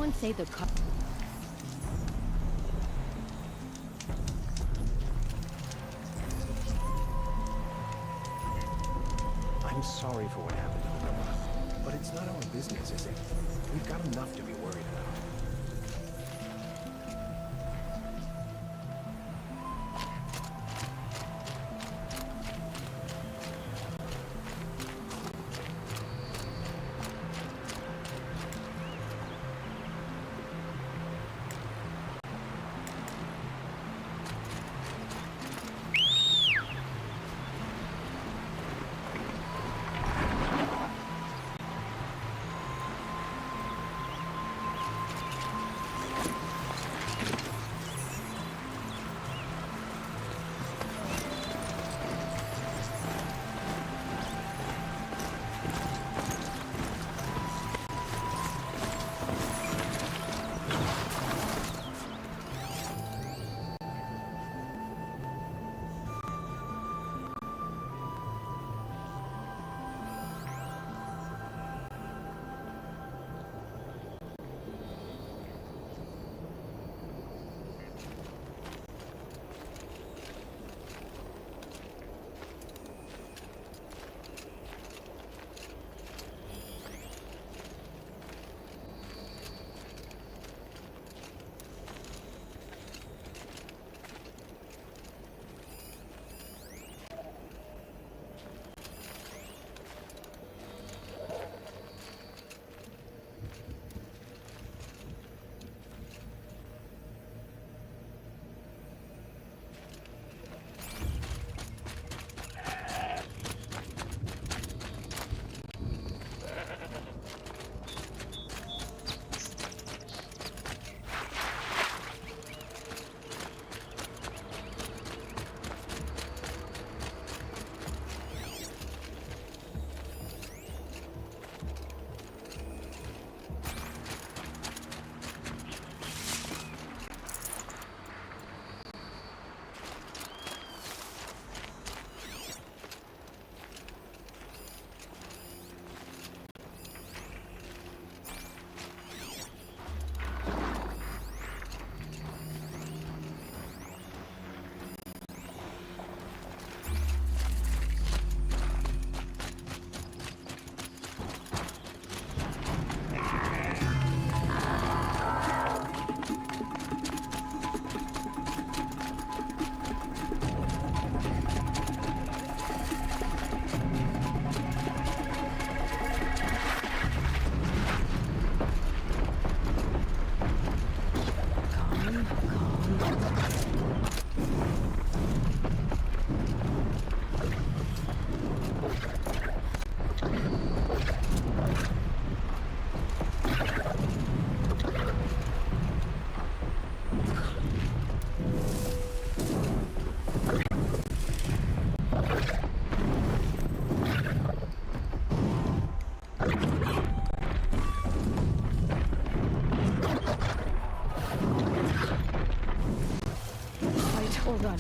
anyone say the car? I'm sorry for what happened to Grandma, but it's not our business, is it? We've got enough to be worried about. Hold on.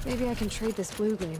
Maybe I can trade this blue gleam.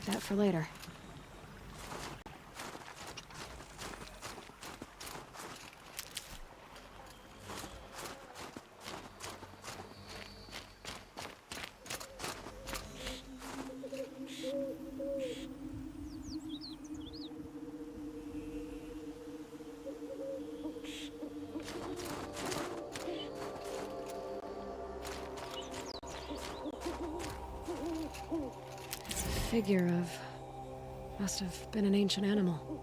Keep that for later. It's a figure of... must have been an ancient animal.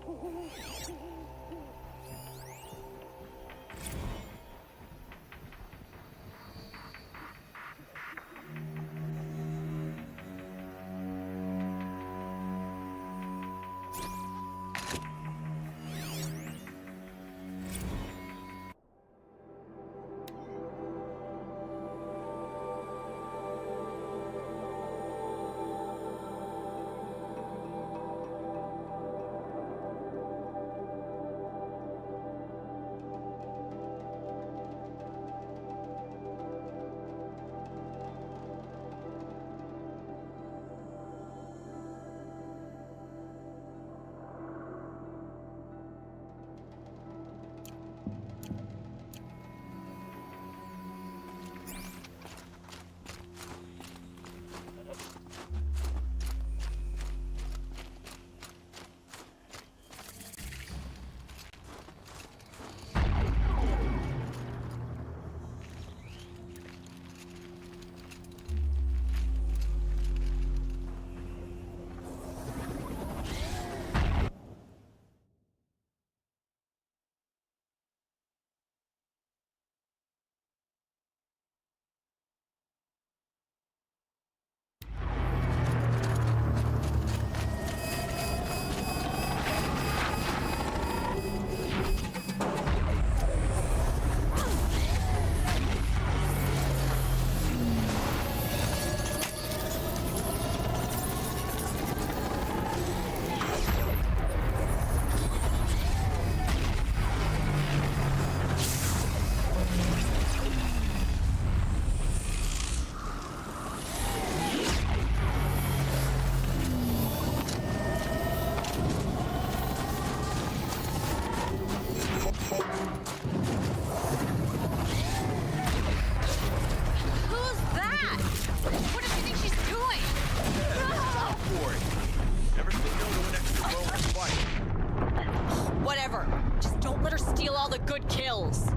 Just don't let her steal all the good kills.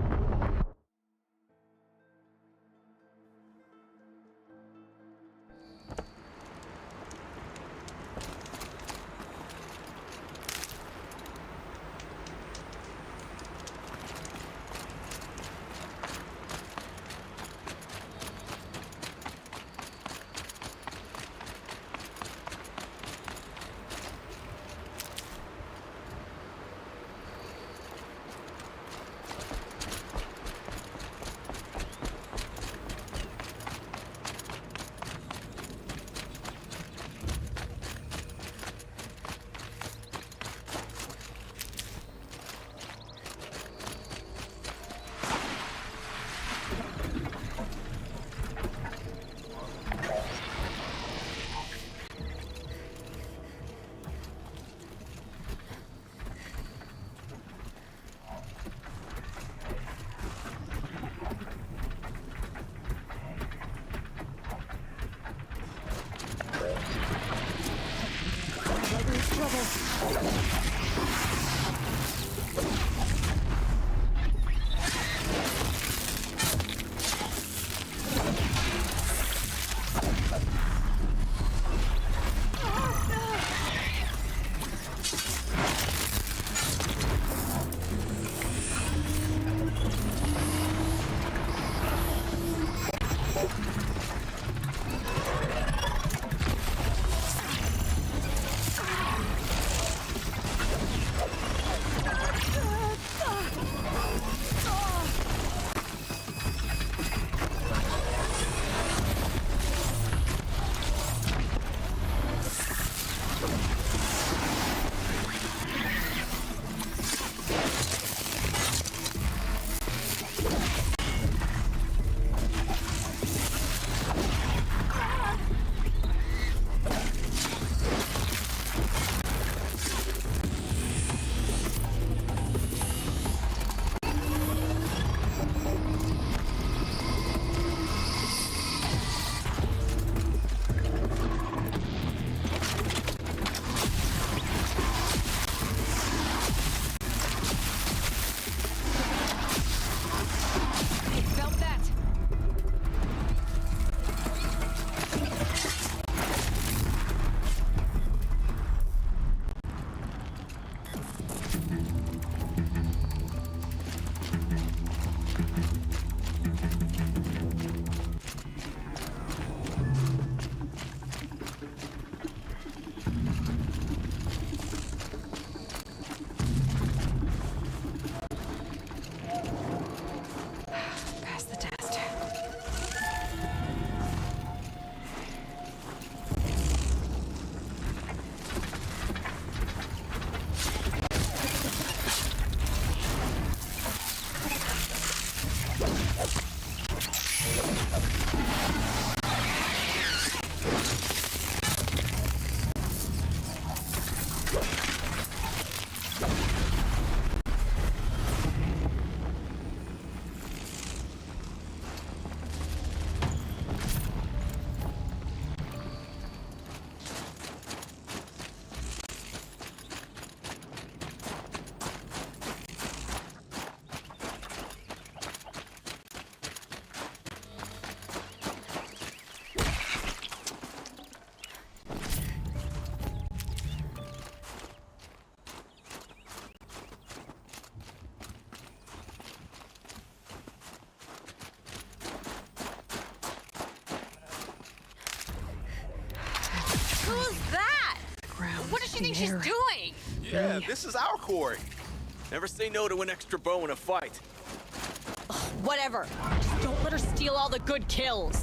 Who's that? Ground, What does she the think she's air. doing? Yeah, this is our quarry. Never say no to an extra bow in a fight. Whatever. Just don't let her steal all the good kills.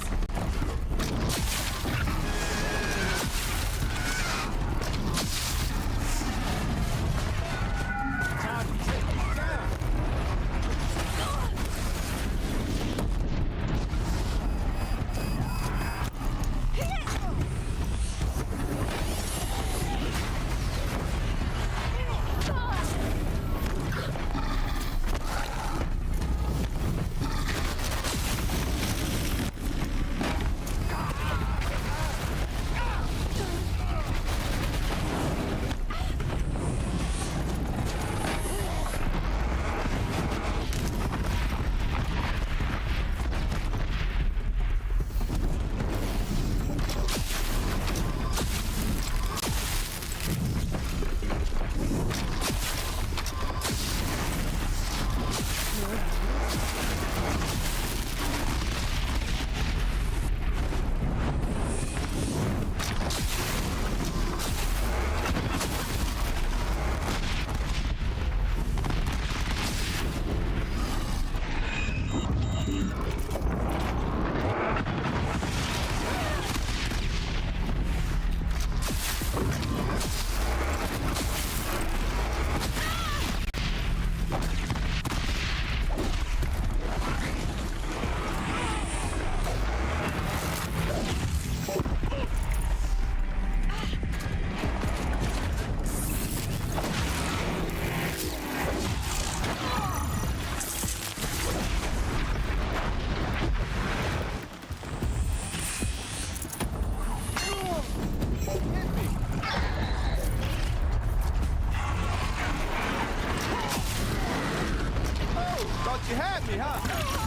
Thought you had me, huh?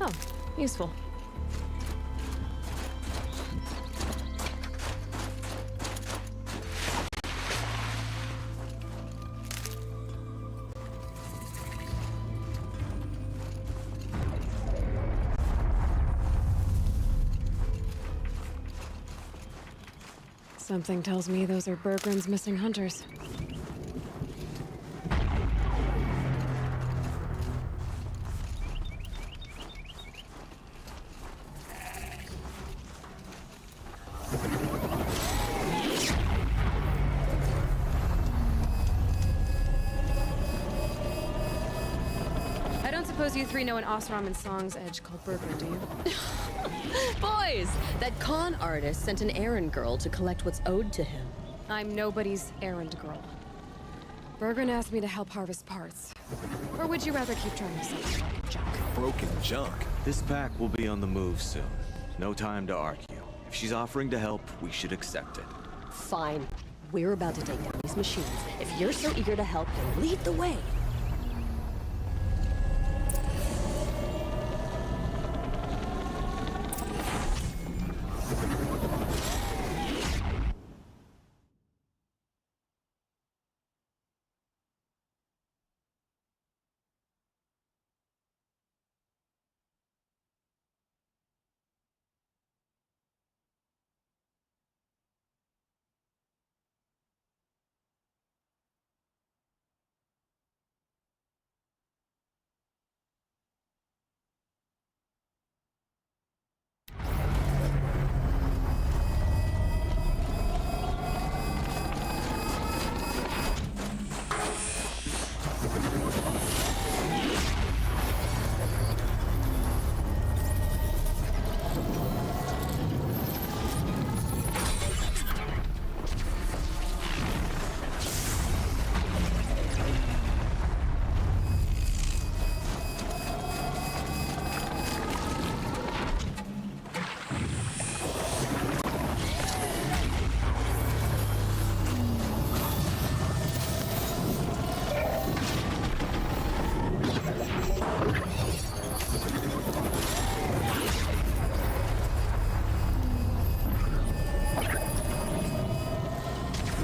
Oh, useful. Something tells me those are Bergren's missing hunters. suppose you three know an Oseram and Song's edge called Bergman, do you? Boys, that con artist sent an errand girl to collect what's owed to him. I'm nobody's errand girl. Bergman asked me to help harvest parts. Or would you rather keep trying to sell broken junk? Broken junk. This pack will be on the move soon. No time to argue. If she's offering to help, we should accept it. Fine. We're about to take down these machines. If you're so eager to help, then lead the way.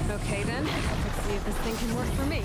Okay then, let's see if this thing can work for me.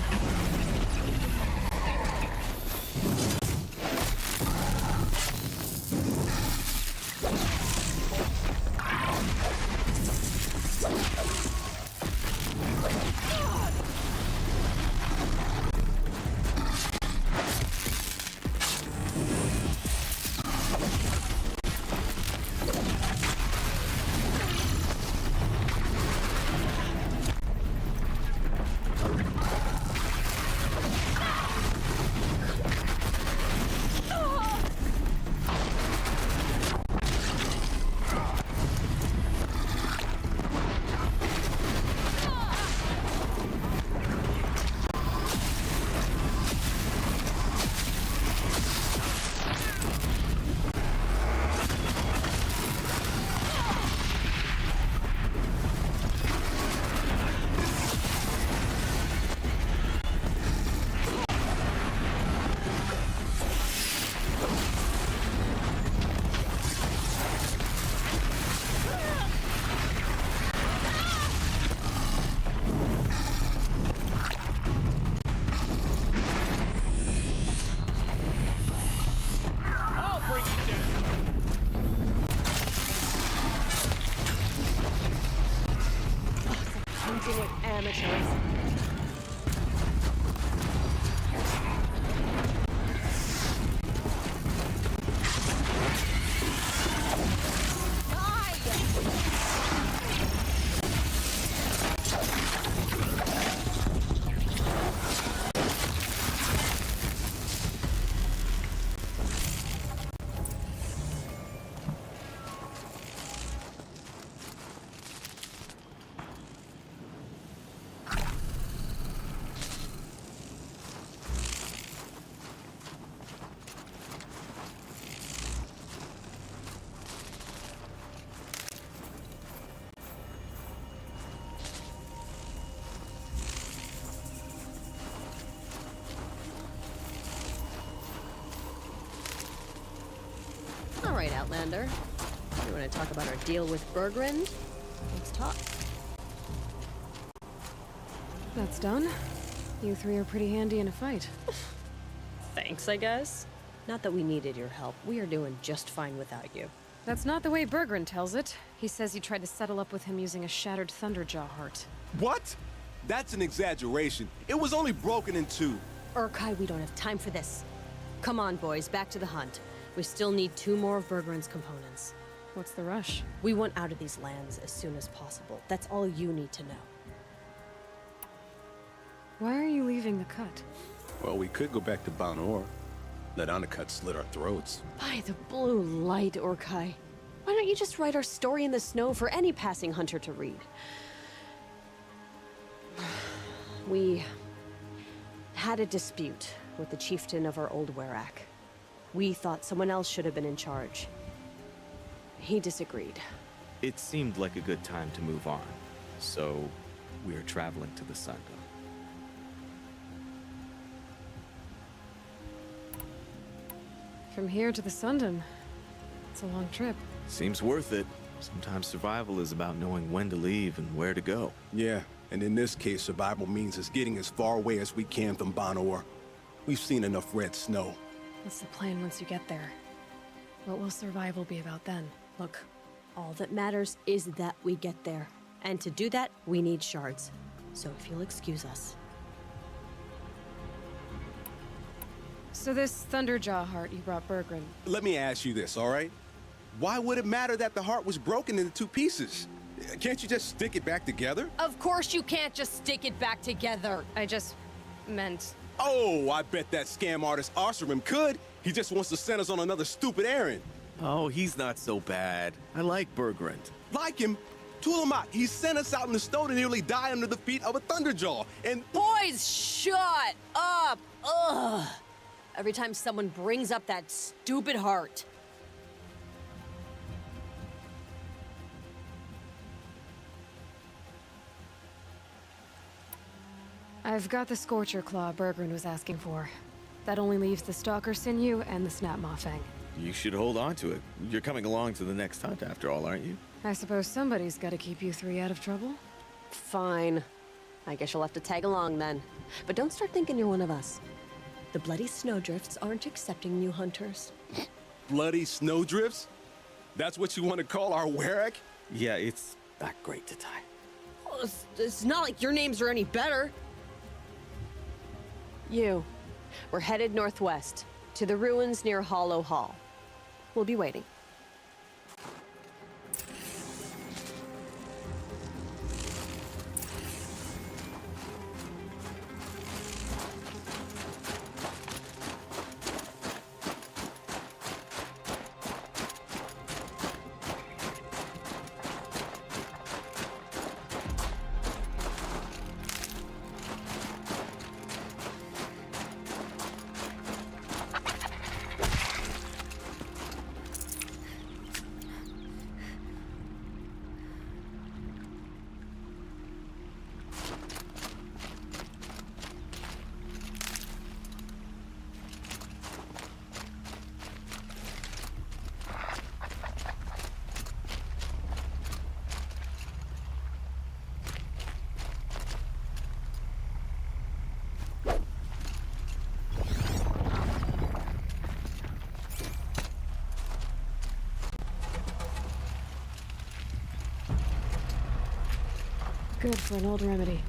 Hunting with amateurs. All right, Outlander. You want to talk about our deal with Bergrand? Let's talk. That's done. You three are pretty handy in a fight. Thanks, I guess. Not that we needed your help. We are doing just fine without you. That's not the way Bergren tells it. He says you tried to settle up with him using a shattered Thunderjaw heart. What? That's an exaggeration. It was only broken in two. Urkai, we don't have time for this. Come on, boys, back to the hunt. We still need 2 more of Bergren's components. What's the rush? We want out of these lands as soon as possible. That's all you need to know. Why are you leaving the cut? Well, we could go back to Banor. Let Undercut slit our throats. By the blue light, Orkai. Why don't you just write our story in the snow for any passing hunter to read? We had a dispute with the chieftain of our old Werak. We thought someone else should have been in charge. He disagreed. It seemed like a good time to move on, so we're traveling to the Sundom. From here to the Sundom. It's a long trip. Seems worth it. Sometimes survival is about knowing when to leave and where to go. Yeah, and in this case, survival means us getting as far away as we can from Banor. We've seen enough red snow. What's the plan once you get there? What will survival be about then? Look, all that matters is that we get there. And to do that, we need shards. So if you'll excuse us. So this Thunderjaw heart you brought Bergren. Let me ask you this, all right? Why would it matter that the heart was broken into two pieces? Can't you just stick it back together? Of course you can't just stick it back together. I just meant... Oh, I bet that scam artist Arsarim could. He just wants to send us on another stupid errand. Oh, he's not so bad. I like Bergrand. Like him? Tulamat, he sent us out in the snow to nearly die under the feet of a Thunderjaw, and... Boys, shut up! Ugh! Every time someone brings up that stupid heart. I've got the Scorcher Claw Bergren was asking for. That only leaves the Stalker Sinew and the Snapmaw Fang. You should hold on to it. You're coming along to the next hunt after all, aren't you? I suppose somebody's gotta keep you three out of trouble. Fine. I guess you'll have to tag along then. But don't start thinking you're one of us. The bloody snowdrifts aren't accepting new hunters. Bloody snowdrifts? That's what you want to call our Werak? Yeah, it's not great to tie. Oh, it's not like your names are any better. We're headed northwest, to the ruins near Hollow Hall. We'll be waiting. Good for an old remedy.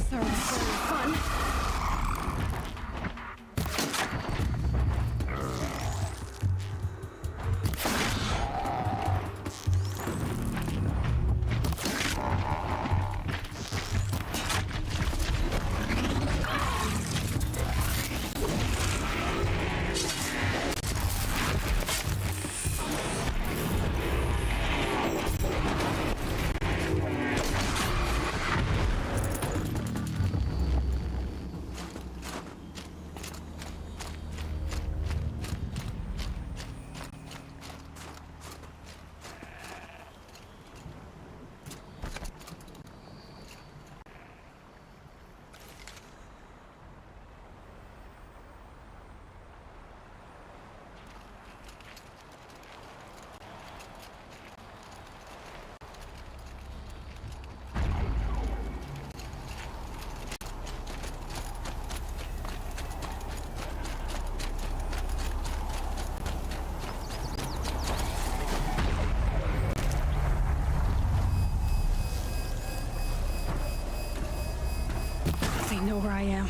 Sorry, very fun. They know where I am.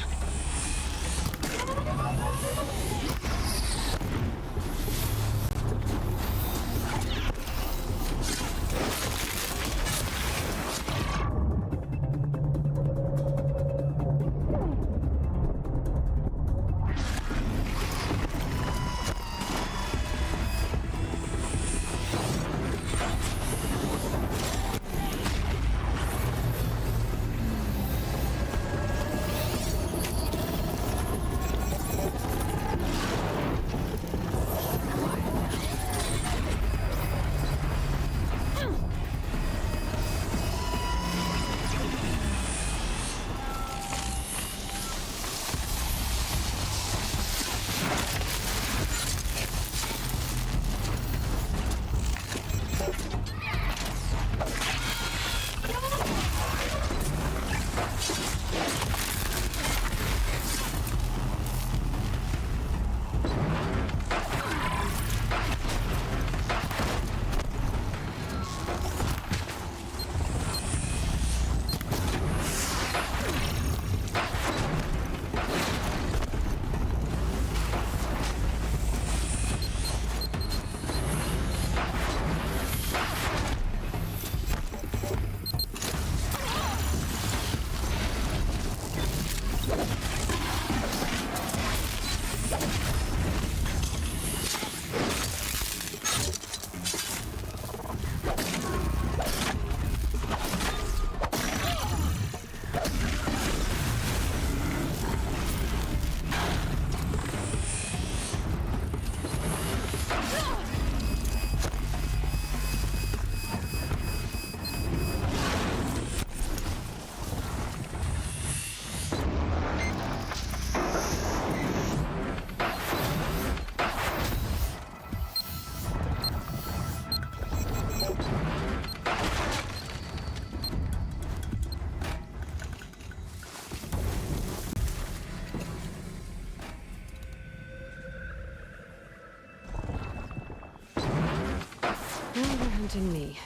counting me.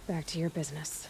Back to your business.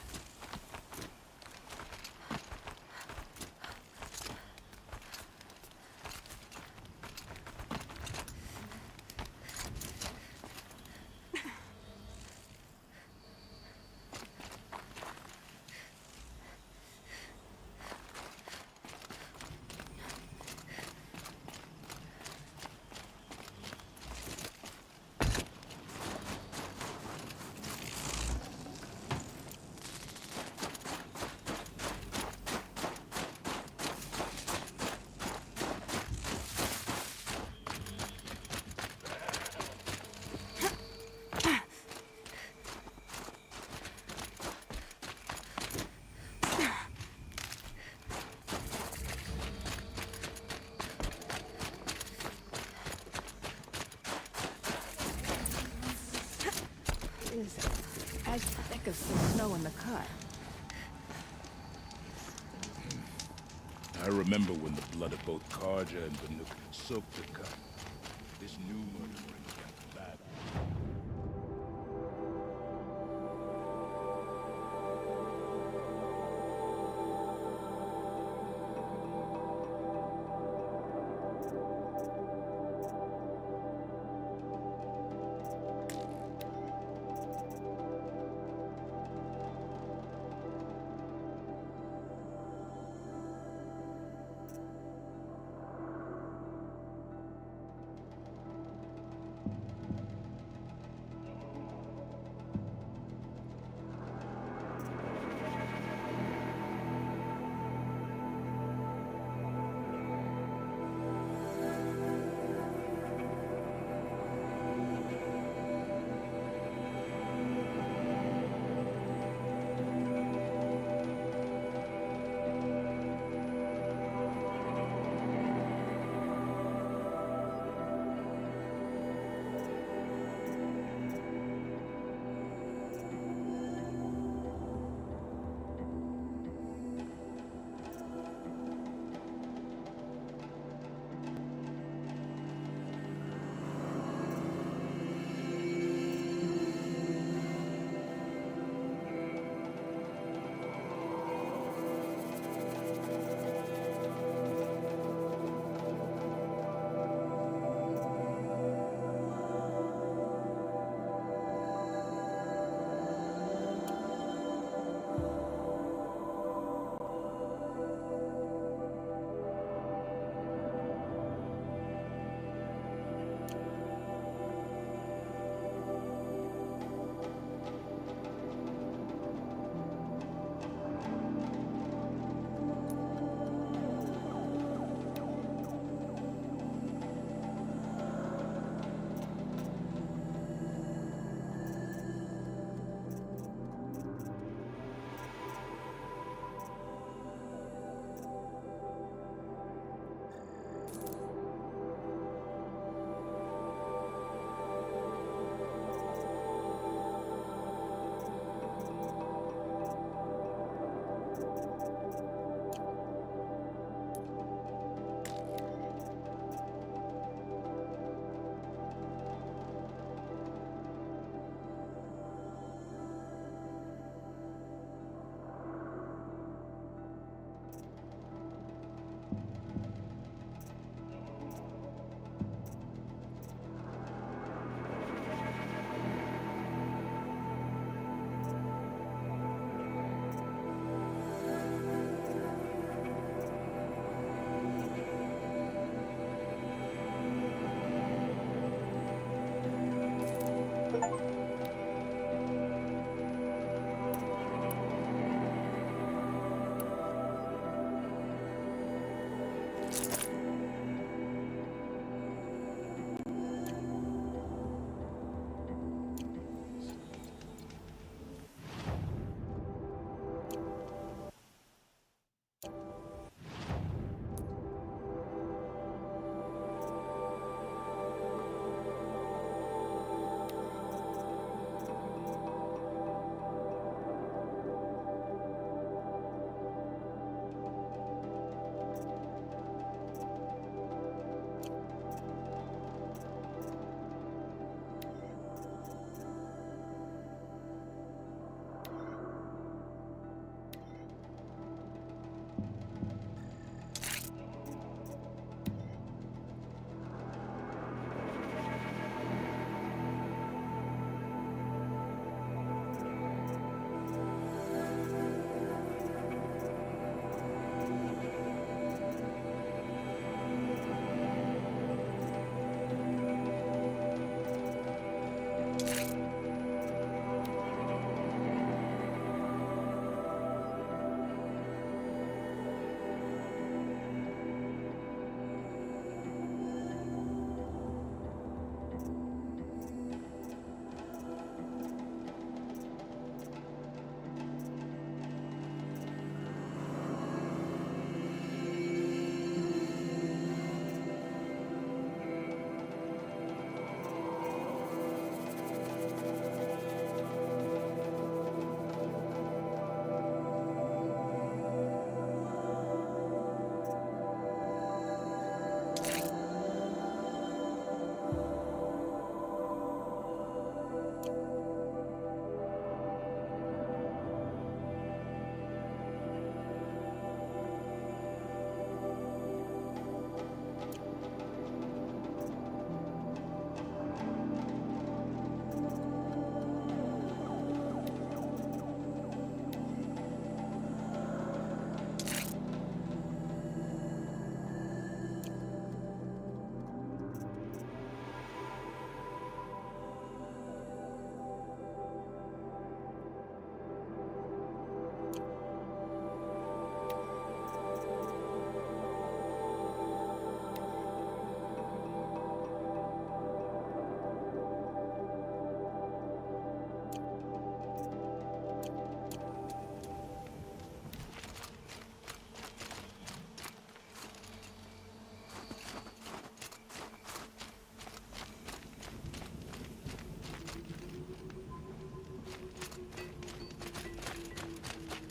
Is as thick as the snow in the cut. I remember when the blood of both Karja and Banuk soaked the cut. This new murderer began to bad.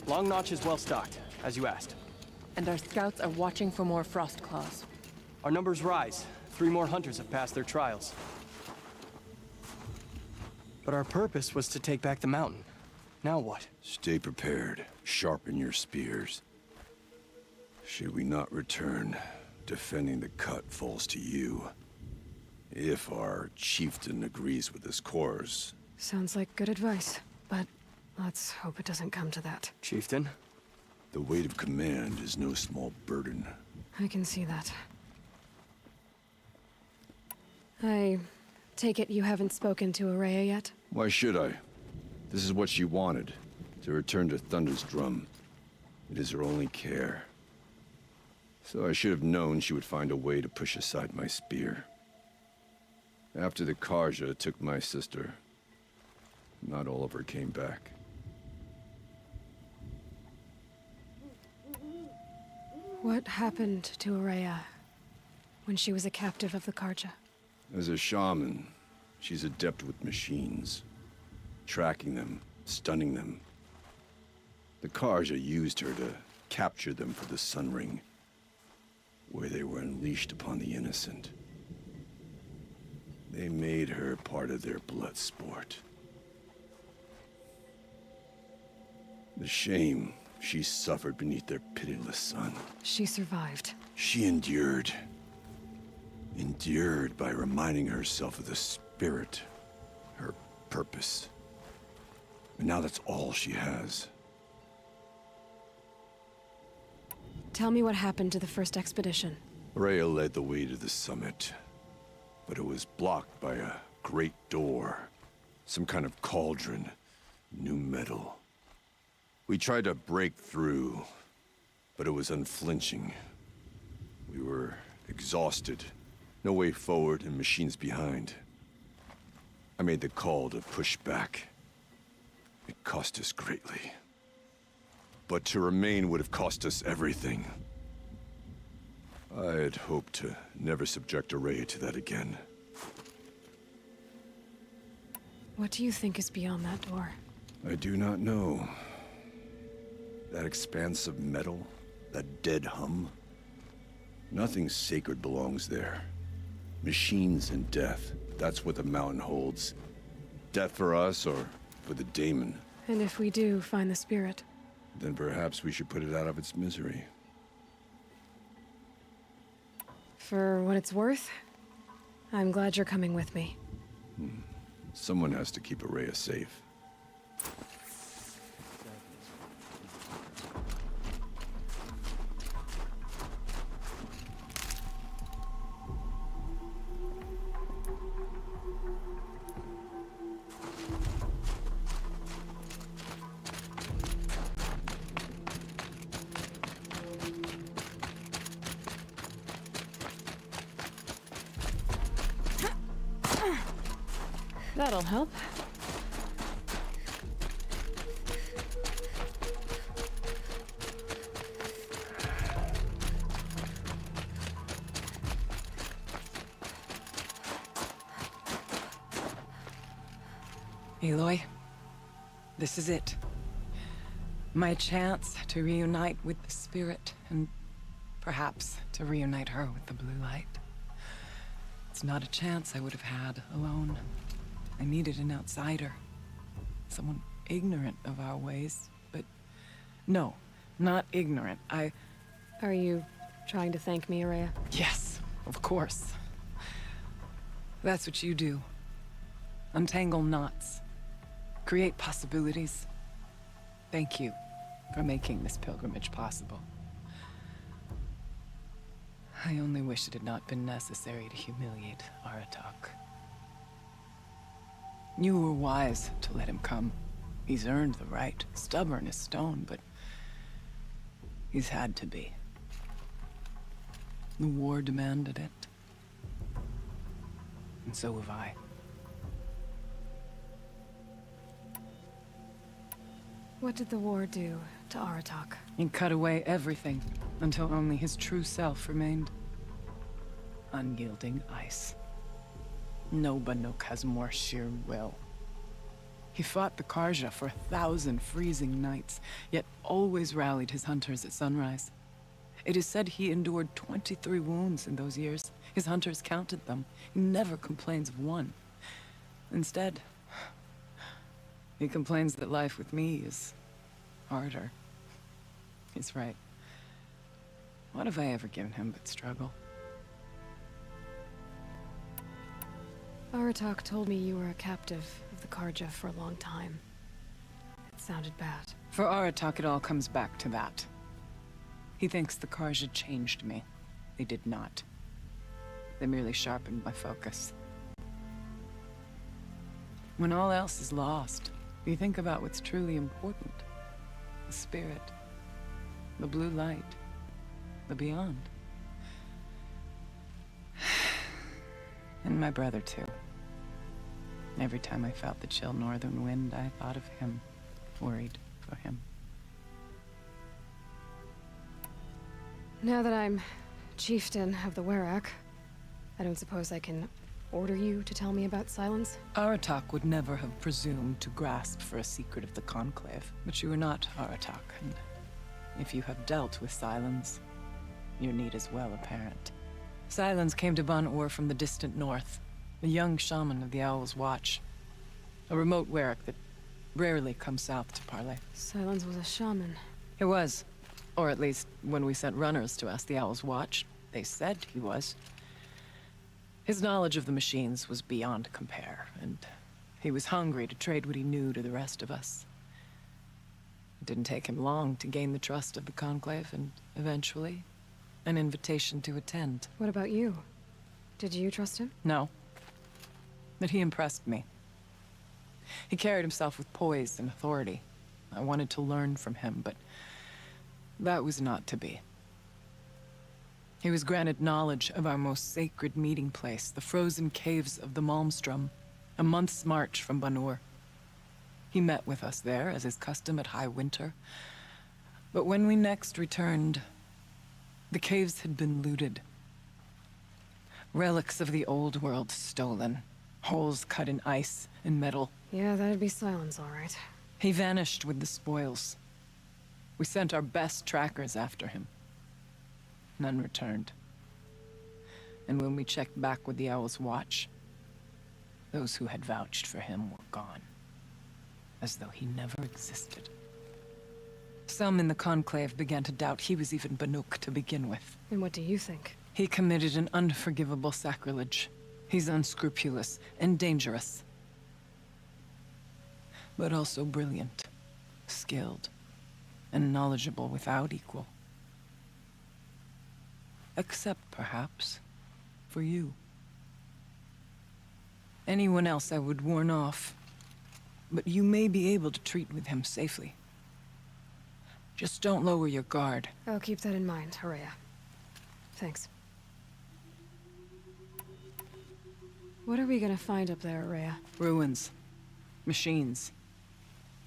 Long Notch is well stocked, as you asked. And our scouts are watching for more frost claws. Our numbers rise. 3 more hunters have passed their trials. But our purpose was to take back the mountain. Now what? Stay prepared. Sharpen your spears. Should we not return, defending the cut falls to you. If our chieftain agrees with this course. Sounds like good advice, but let's hope it doesn't come to that. Chieftain? The weight of command is no small burden. I can see that. I take it you haven't spoken to Araya yet? Why should I? This is what she wanted, to return to Thunder's drum. It is her only care. So I should have known she would find a way to push aside my spear. After the Karja took my sister, not all of her came back. What happened to Araya when she was a captive of the Karja? As a shaman, she's adept with machines. Tracking them, stunning them. The Karja used her to capture them for the Sun Ring, where they were unleashed upon the innocent. They made her part of their blood sport. The shame she suffered beneath their pitiless sun. She survived. She endured. Endured by reminding herself of the spirit, her purpose. And now that's all she has. Tell me what happened to the first expedition. Rhea led the way to the summit, but it was blocked by a great door. Some kind of cauldron, new metal. We tried to break through, but it was unflinching. We were exhausted, no way forward and machines behind. I made the call to push back. It cost us greatly. But to remain would have cost us everything. I had hoped to never subject Araya to that again. What do you think is beyond that door? I do not know. That expanse of metal, that dead hum. Nothing sacred belongs there. Machines and death, that's what the mountain holds. Death for us or for the daemon. And if we do find the spirit? Then perhaps we should put it out of its misery. For what it's worth, I'm glad you're coming with me. Someone has to keep Araya safe. That'll help. Aloy, this is it. My chance to reunite with the spirit, and perhaps to reunite her with the blue light. It's not a chance I would have had alone. I needed an outsider. Someone ignorant of our ways, but no, not ignorant. Are you trying to thank me, Araya? Yes, of course. That's what you do. Untangle knots. Create possibilities. Thank you for making this pilgrimage possible. I only wish it had not been necessary to humiliate Aratak. You were wise to let him come. He's earned the right, stubborn as stone, but he's had to be. The war demanded it. And so have I. What did the war do to Aratak? He cut away everything until only his true self remained. Unyielding ice. No Banuk has more sheer will. He fought the Karja for 1,000 freezing nights, yet always rallied his hunters at sunrise. It is said he endured 23 wounds in those years. His hunters counted them. He never complains of one. Instead, he complains that life with me is harder. He's right. What have I ever given him but struggle? Aratak told me you were a captive of the Karja for a long time. It sounded bad. For Aratak, it all comes back to that. He thinks the Karja changed me. They did not. They merely sharpened my focus. When all else is lost, you think about what's truly important. The spirit. The blue light. The beyond. And my brother, too. Every time I felt the chill northern wind, I thought of him, worried for him. Now that I'm chieftain of the Werak, I don't suppose I can order you to tell me about Silence? Aratak would never have presumed to grasp for a secret of the Conclave. But you are not Aratak, and if you have dealt with Silence, your need is well apparent. Silence came to Ban-Ur from the distant north, a young shaman of the Owl's Watch. A remote Werak that rarely comes south to parley. Silence was a shaman. He was. Or at least, when we sent runners to ask the Owl's Watch, they said he was. His knowledge of the machines was beyond compare, and he was hungry to trade what he knew to the rest of us. It didn't take him long to gain the trust of the Conclave, and eventually, an invitation to attend. What about you? Did you trust him? No. But he impressed me. He carried himself with poise and authority. I wanted to learn from him, but that was not to be. He was granted knowledge of our most sacred meeting place, the frozen caves of the Malmstrom, a month's march from Ban-Ur. He met with us there, as is custom at high winter. But when we next returned, the caves had been looted. Relics of the old world stolen. Holes cut in ice and metal. Yeah, that'd be Silence, all right. He vanished with the spoils. We sent our best trackers after him. None returned. And when we checked back with the Owl's Watch, those who had vouched for him were gone. As though he never existed. Some in the Conclave began to doubt he was even Banuk to begin with. And what do you think? He committed an unforgivable sacrilege. He's unscrupulous and dangerous. But also brilliant, skilled, and knowledgeable without equal. Except, perhaps, for you. Anyone else I would warn off, but you may be able to treat with him safely. Just don't lower your guard. I'll keep that in mind, Horea. Thanks. What are we gonna find up there, Horea? Ruins, machines,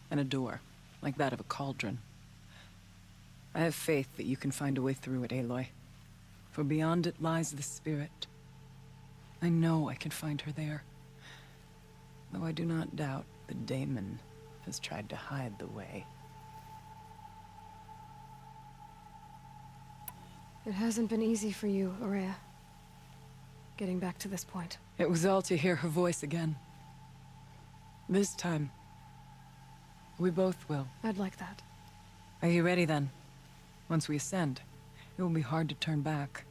and a door, like that of a cauldron. I have faith that you can find a way through it, Aloy. For beyond it lies the spirit. I know I can find her there. Though I do not doubt the daemon has tried to hide the way. It hasn't been easy for you, Horea. Getting back to this point. It was all to hear her voice again. This time, we both will. I'd like that. Are you ready then? Once we ascend, it will be hard to turn back.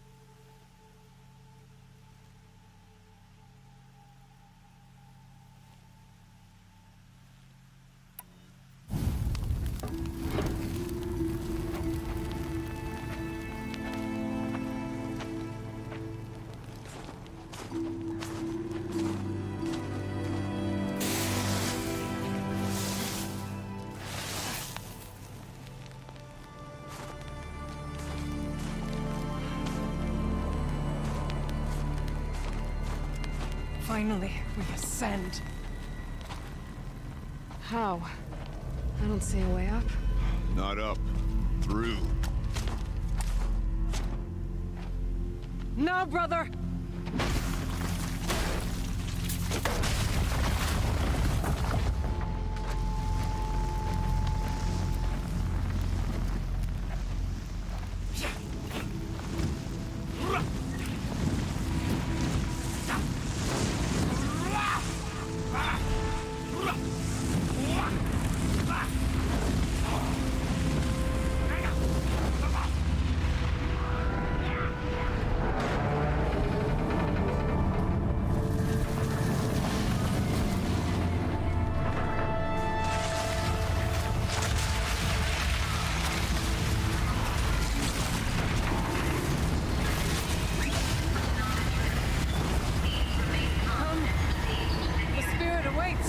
Finally, we ascend. How? I don't see a way up. Not up. Through. No, brother! The spirit awaits!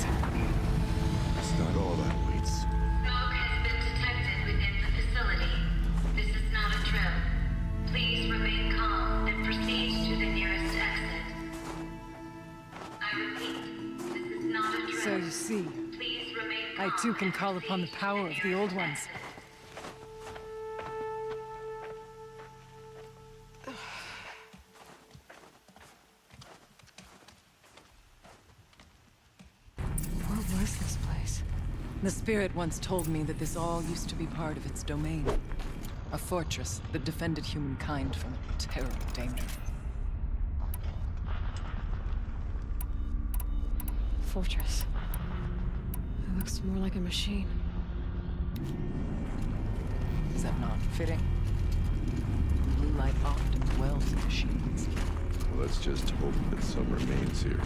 It's not all that waits. Smoke has been detected within the facility. This is not a drill. Please remain calm and proceed to the nearest exit. I repeat, this is not a drill. So you see, Please remain I calm too can and call upon the proceed to power of the nearest old ones. exit. What was this place? The spirit once told me that this all used to be part of its domain. A fortress that defended humankind from a terrible danger. Fortress. It looks more like a machine. Is that not fitting? Blue light often dwells in machines. Let's just hope that some remains here.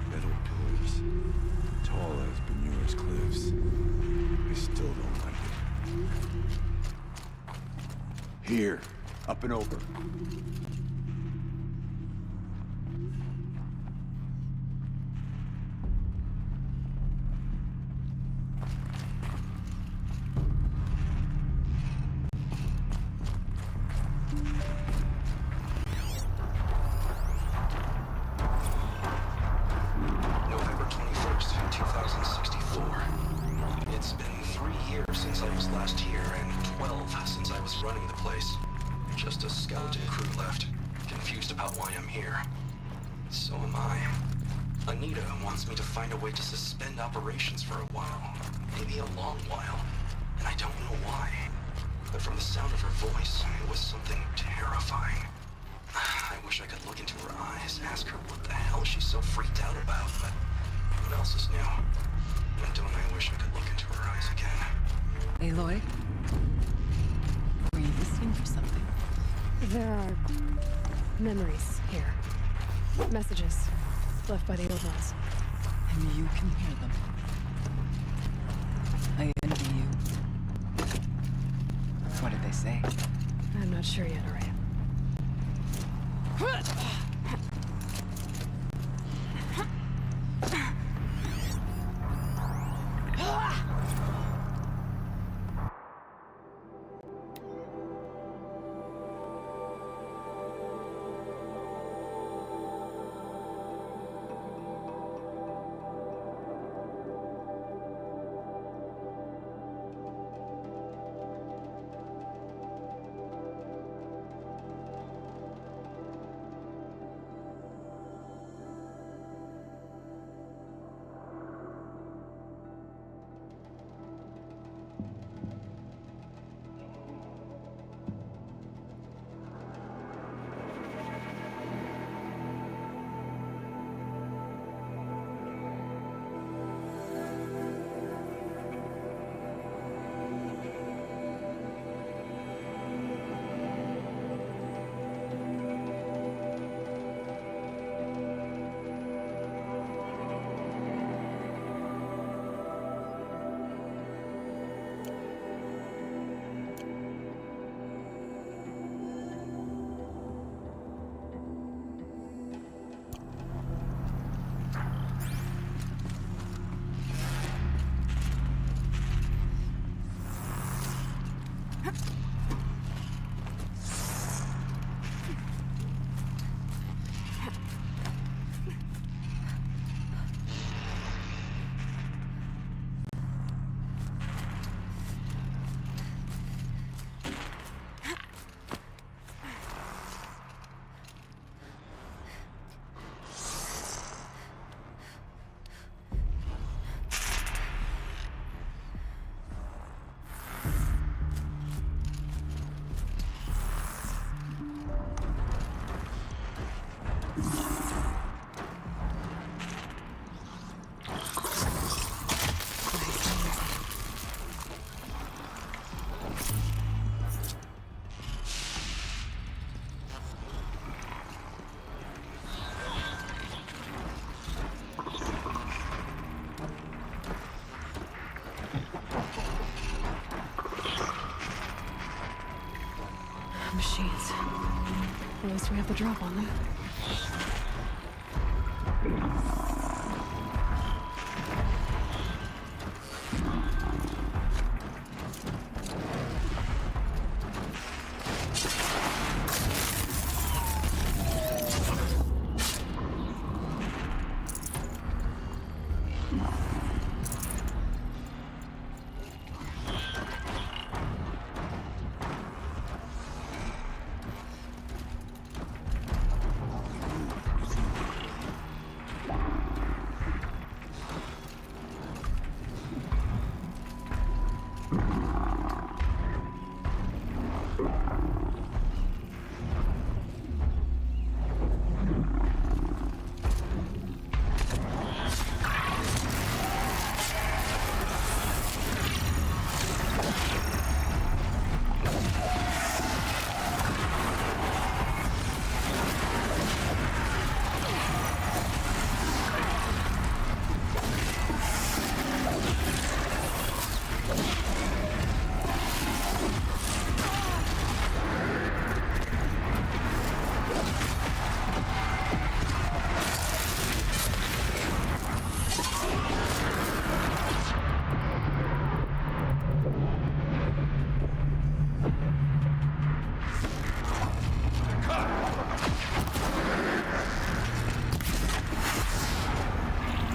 Metal pillars, tall as Benure's cliffs. I still don't like it. Here, up and over. November 21st, 2064. It's been 3 years since I was last here, and 12 since I was running the place. Just a skeleton crew left, confused about why I'm here. So am I. Anita wants me to find a way to suspend operations for a while. Maybe a long while. And I don't know why. But from the sound of her voice, it was something terrifying. I wish I could look into her eyes, ask her what the hell she's so freaked out about, but what else is new? And don't I wish I could look into her eyes again? Aloy? Were you listening for something? There are memories here. Messages left by the old ones. And you can hear them. I envy you. What did they say? I'm not sure yet, Araya. At least we have the drop on them.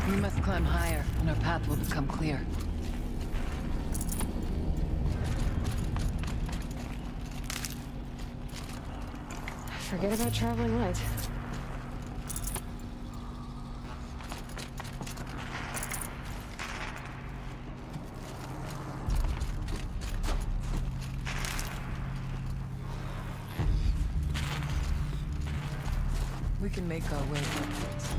We must climb higher, and our path will become clear. Forget about traveling light. We can make our way upwards.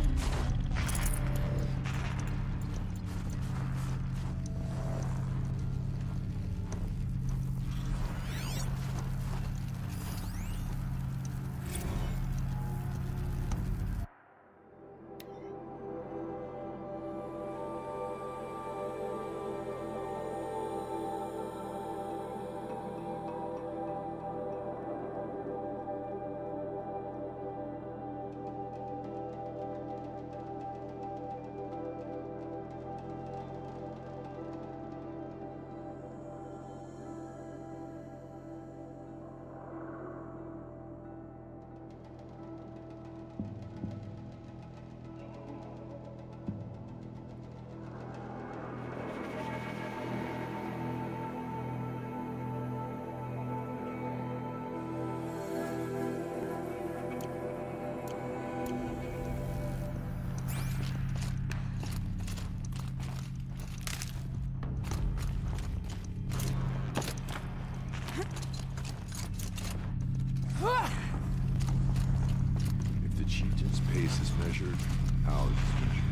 If the chieftain's pace is measured, ours is measured.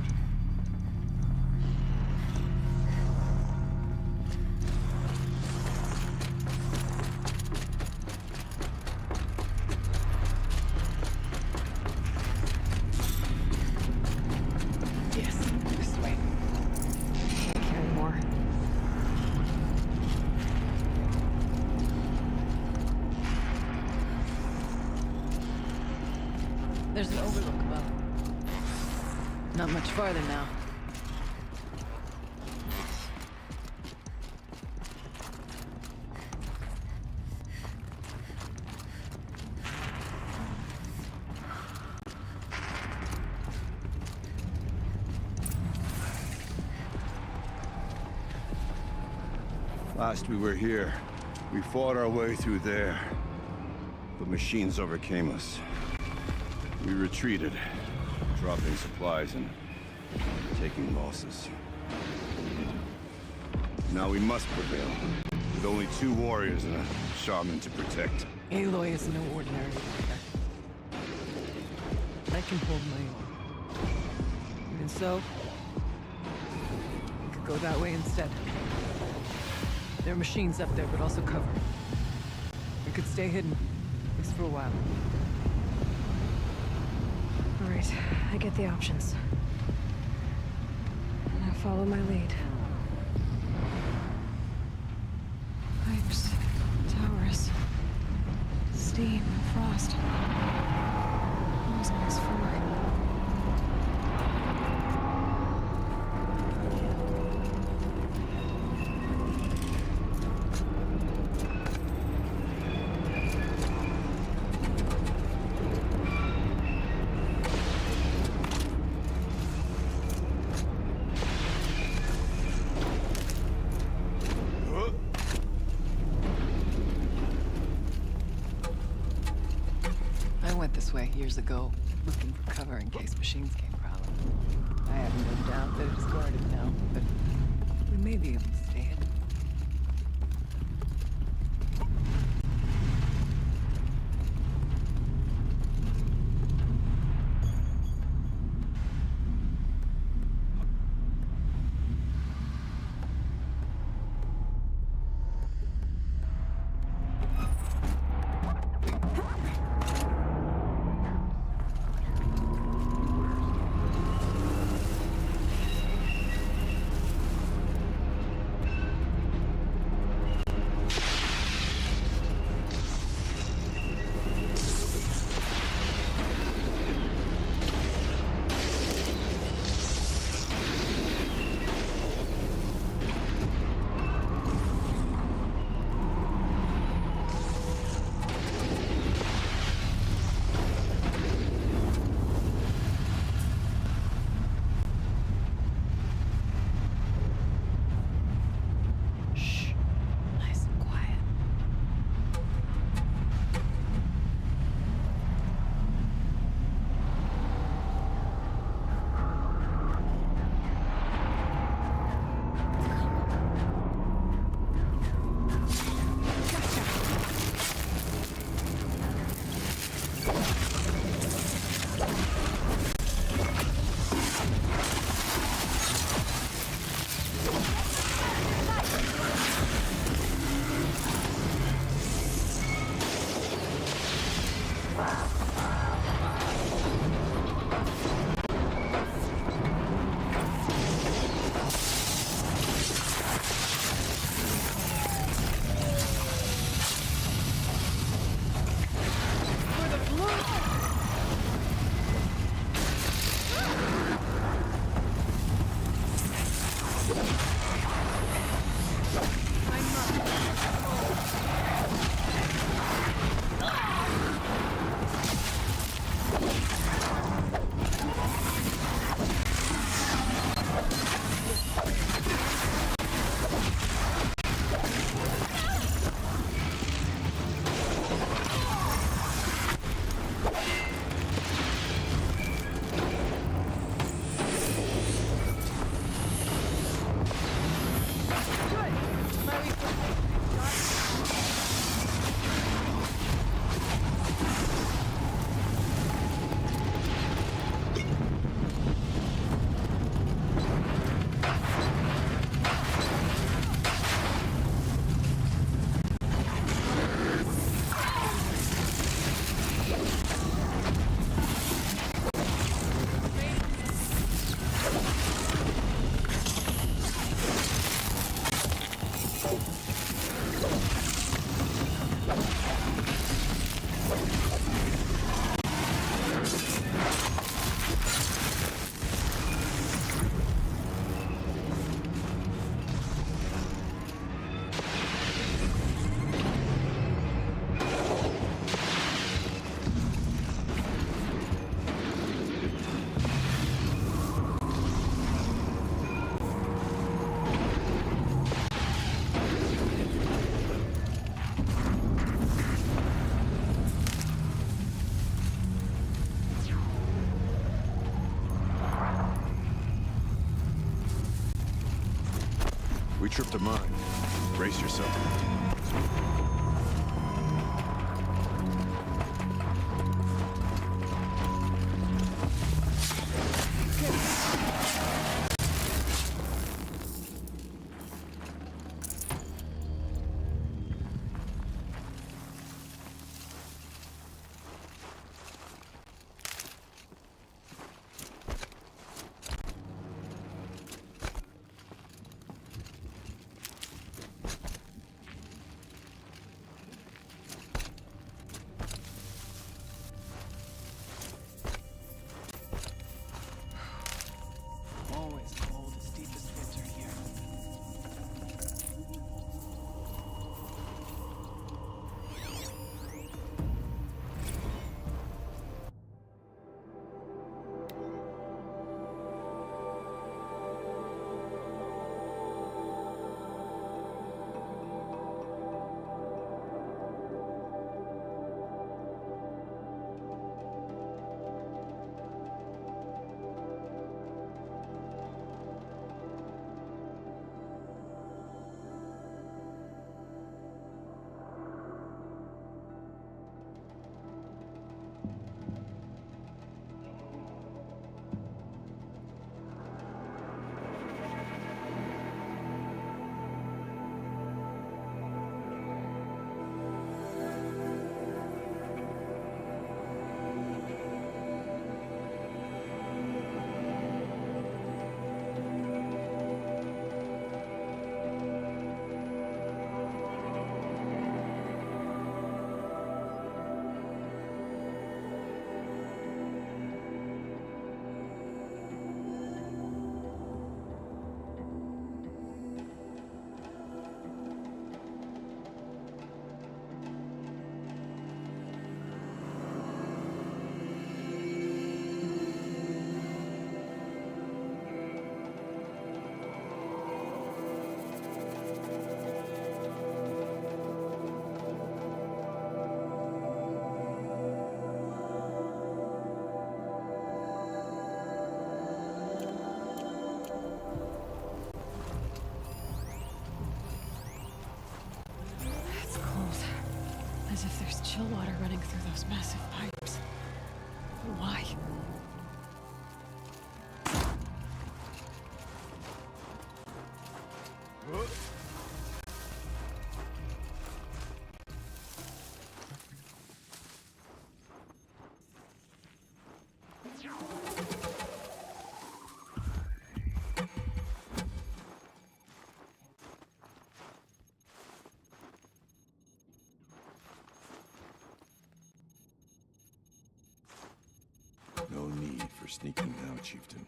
Yes, this way. Can't carry more. There's an overlook above. Not much farther now. Last we were here, we fought our way through there. But machines overcame us. We retreated, dropping supplies and taking losses. Now we must prevail, with only 2 warriors and a shaman to protect. Aloy is no ordinary warrior. I can hold my own. Even so, we could go that way instead. There are machines up there, but also cover. We could stay hidden, at least for a while. All right, I get the options. Now follow my lead. Pipes, towers, steam and frost. Almost like it's fur. I went this way years ago, looking for cover in case machines came prowling. I have no doubt that it is guarded now, but we may be able to stay hidden. We tripped a mine. Brace yourself. No need for sneaking now, Chieftain.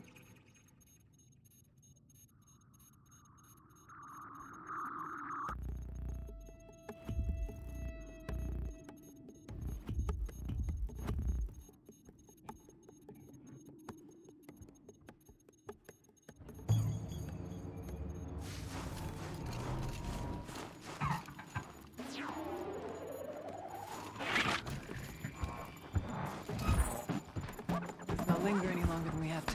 Let's not linger any longer than we have to.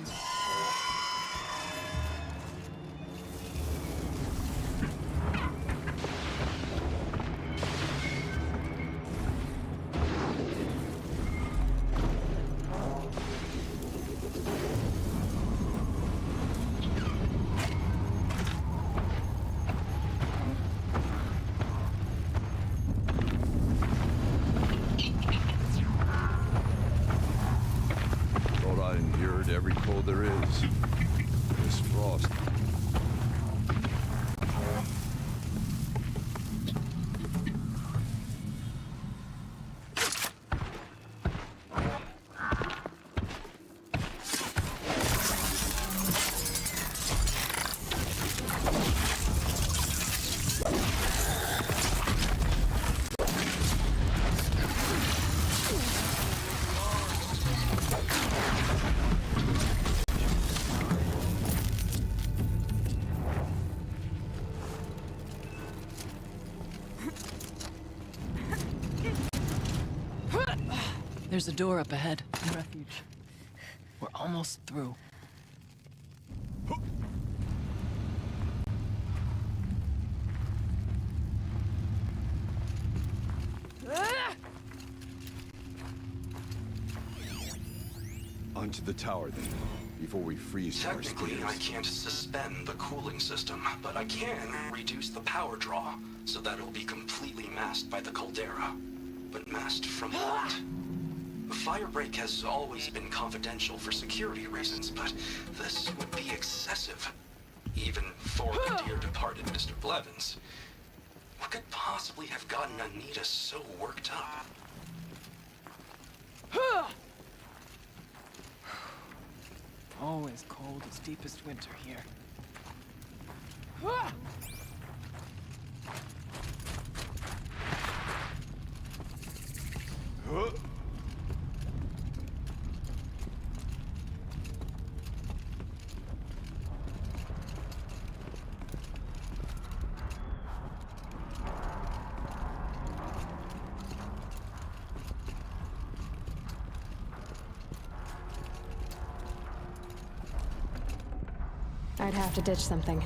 Thought I endured every cold there is. This frost. There's a door up ahead. The refuge. We're almost through. Onto the tower, then, before we freeze our Technically, I spears. can't suspend the cooling system, but I can reduce the power draw so that it'll be completely masked by the caldera. But masked from what? The firebreak has always been confidential for security reasons, but this would be excessive. Even for the dear departed Mr. Blevins. What could possibly have gotten Anita so worked up? Always cold as deepest winter here. I'd have to ditch something.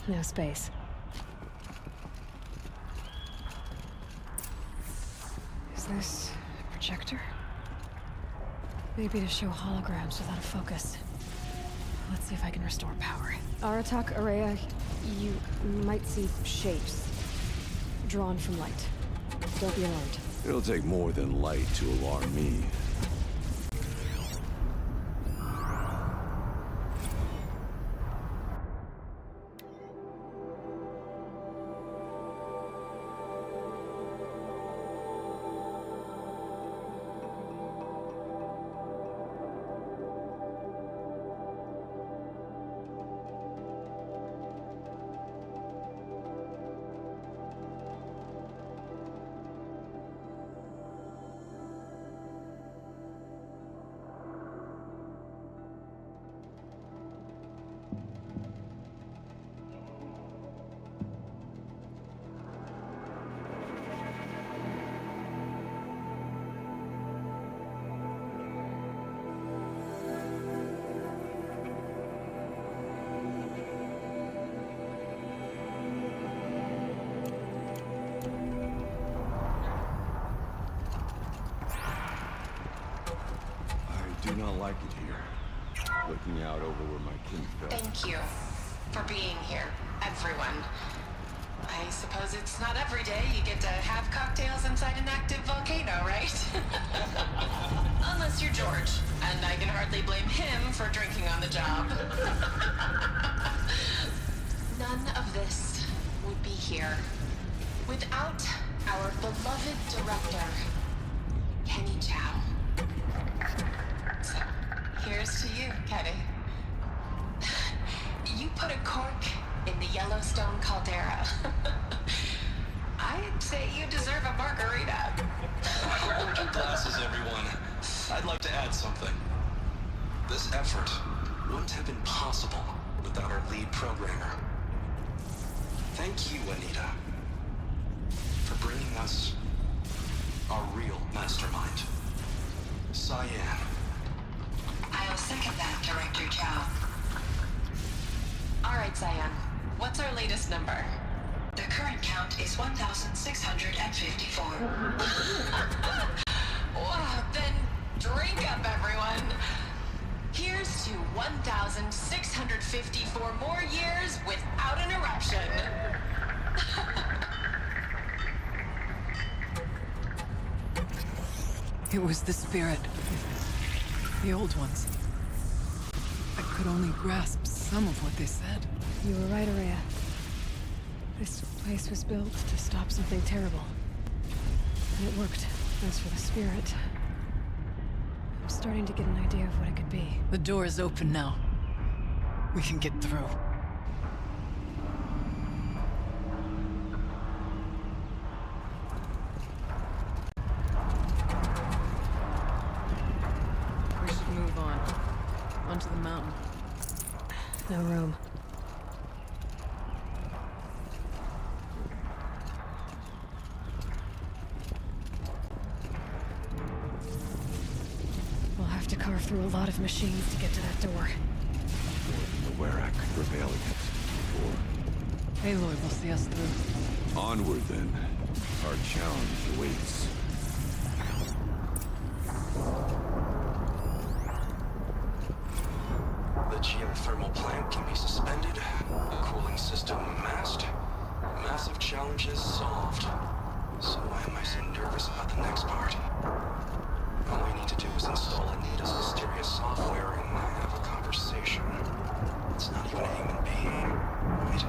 No space. Is this a projector? Maybe to show holograms without a focus. Let's see if I can restore power. Aratak, Araya, you might see shapes drawn from light. Don't be alarmed. It'll take more than light to alarm me. I do not like it here. Looking out over where my kin fell. Thank you for being here, everyone. I suppose it's not every day you get to have cocktails inside an active volcano, right? Unless you're George, and I can hardly blame him for drinking on the job. None of this would be here without our beloved director, Kenny Chow. So, here's to you, Kenny. You put a cork in the Yellowstone caldera. I'd say you deserve a margarita. Hold your glasses, everyone. I'd like to add something. This effort wouldn't have been possible without our lead programmer. Thank you, Anita, for bringing us our real mastermind, Cyan. I'll second that, Director Chow. All right, Cyan. What's our latest number? The current count is 1,654. Wow, then drink up, everyone. Here's to 1,654 more years without an eruption. It was the spirit. The old ones. I could only grasp some of what they said. You were right, Araya. This place was built to stop something terrible. And it worked. As for the spirit, I'm starting to get an idea of what it could be. The door is open now. We can get through. We should move on. Onto the mountain. No room. We'll have to carve through a lot of machines to get to that door. The Werak could prevail against it before. Aloy will see us through. Onward, then. Our challenge awaits. The geothermal plant can be suspended, the cooling system masked, massive challenges solved. So why am I so nervous about the next part? All we need to do is install Anita's mysterious software and have a conversation. It's not even a human being, right?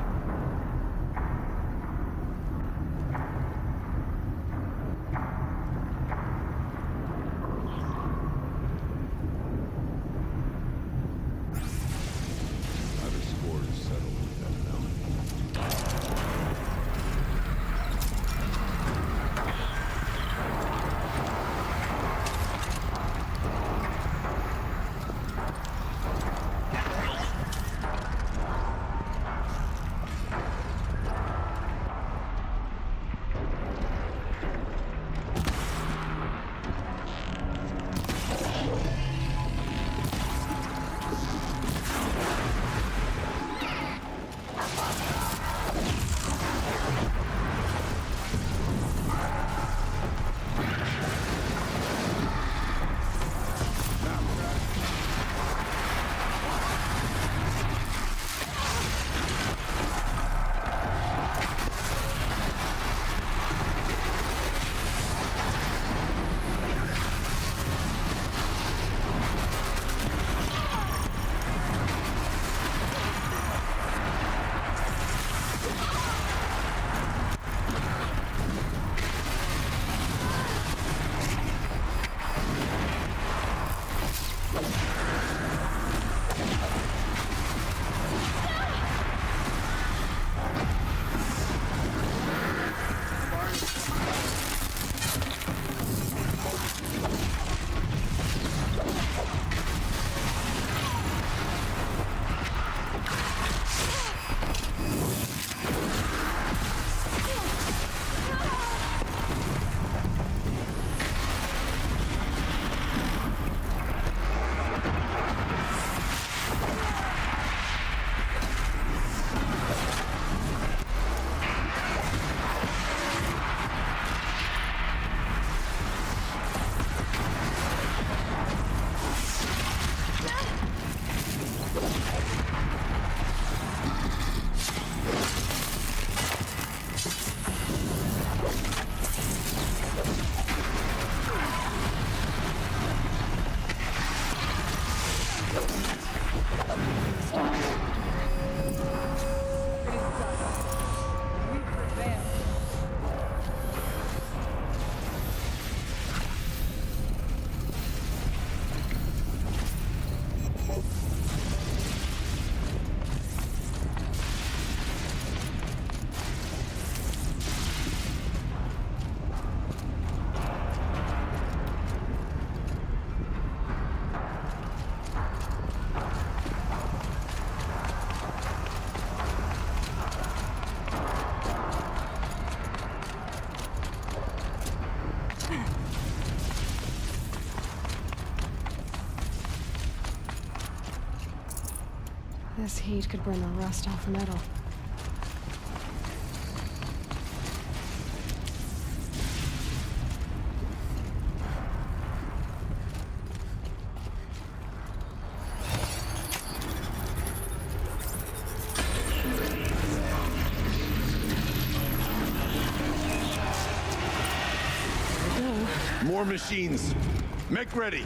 I've a score to settle with that mountain. This heat could burn the rust off metal. More machines. Make ready.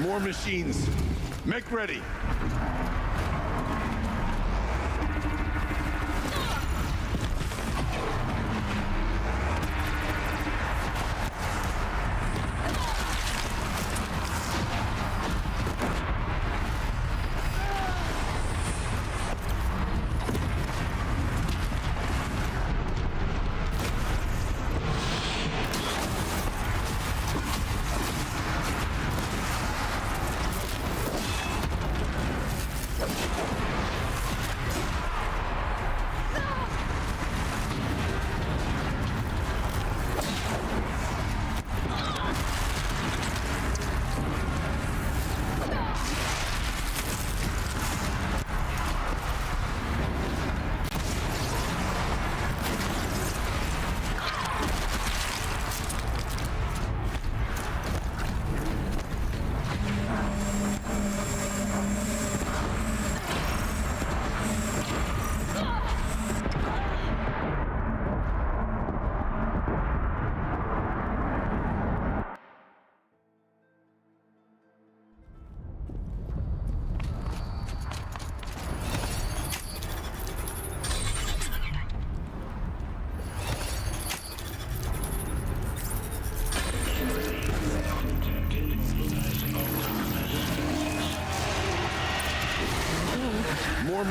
More machines. Make ready.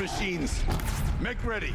machines. Make ready.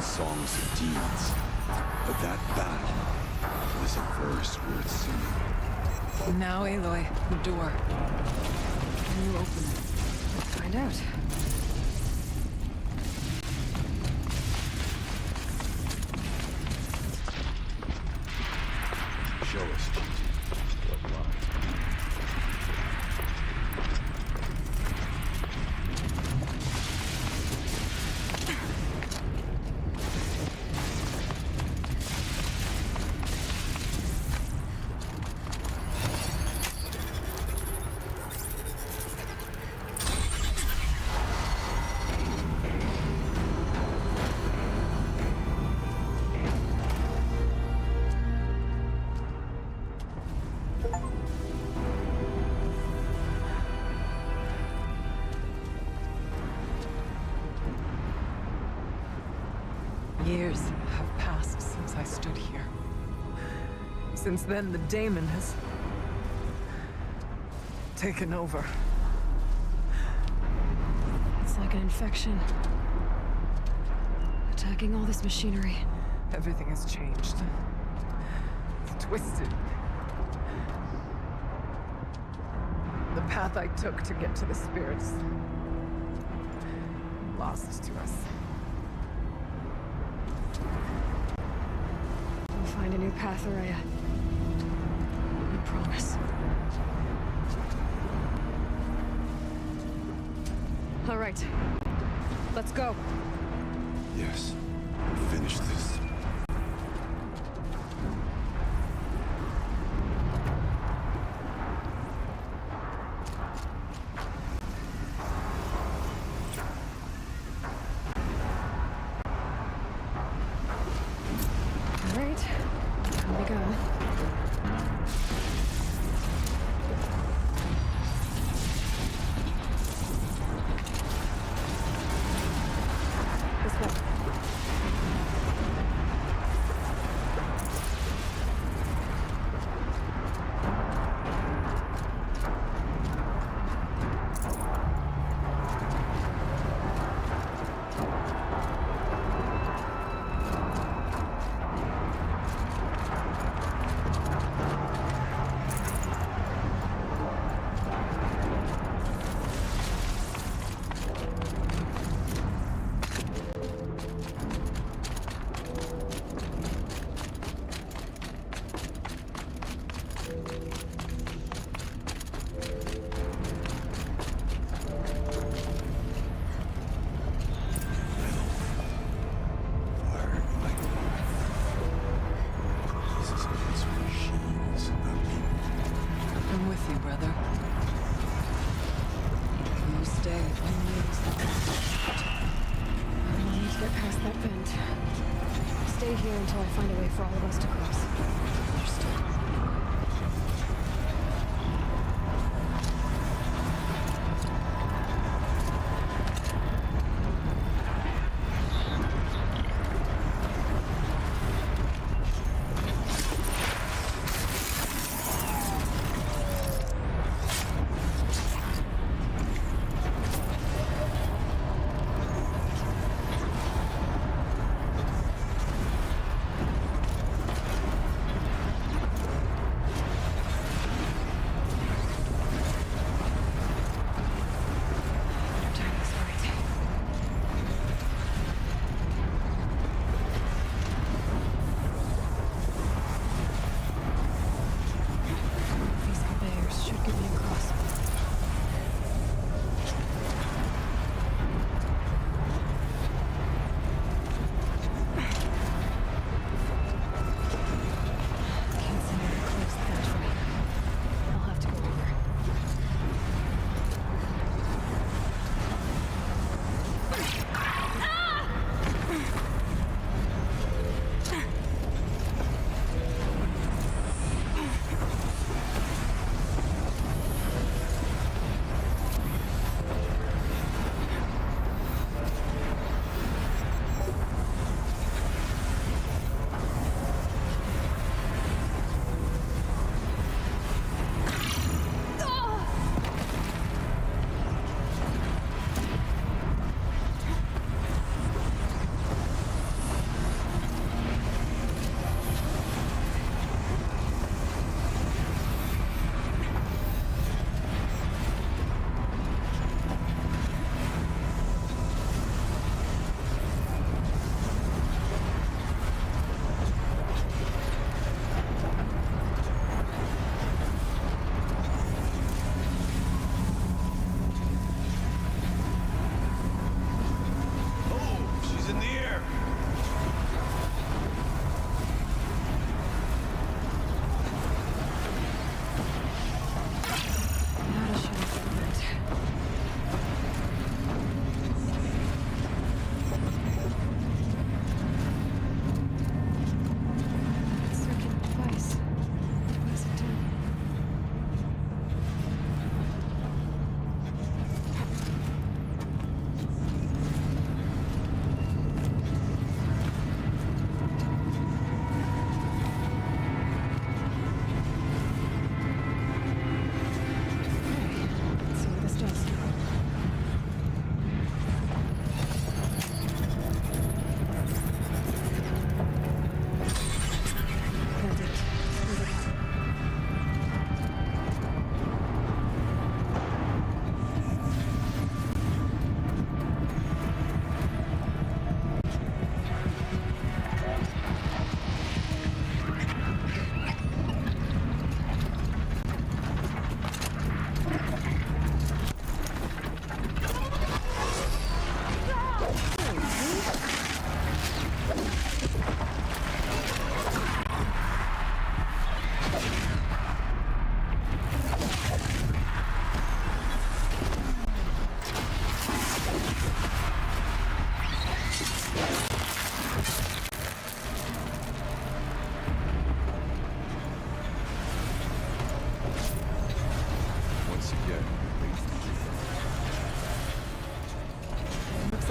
Songs of deeds. But that battle was a verse worth singing. Now, Aloy, the door. Can you open it? Let's find out. Show us, Jesus, what lies. Years have passed since I stood here. Since then, the daemon has taken over. It's like an infection. Attacking all this machinery. Everything has changed. It's twisted. The path I took to get to the spirits, lost to us. We'll find a new path, Araya. I promise. All right. Let's go. Yes, finish this. All right. Here we go. This way. I'm with you, brother. You stay. I need to get past that vent. Stay here until I find a way for all of us to cross. Understood.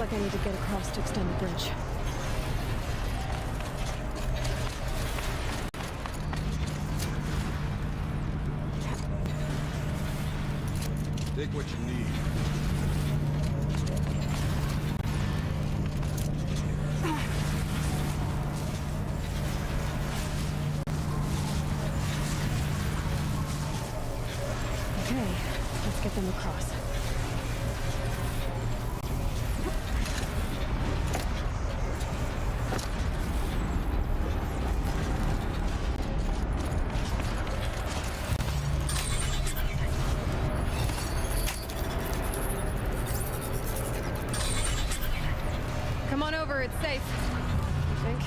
like I need to get across to extend the bridge. Take what you need. Okay, let's get them across. Come on over, it's safe. I think.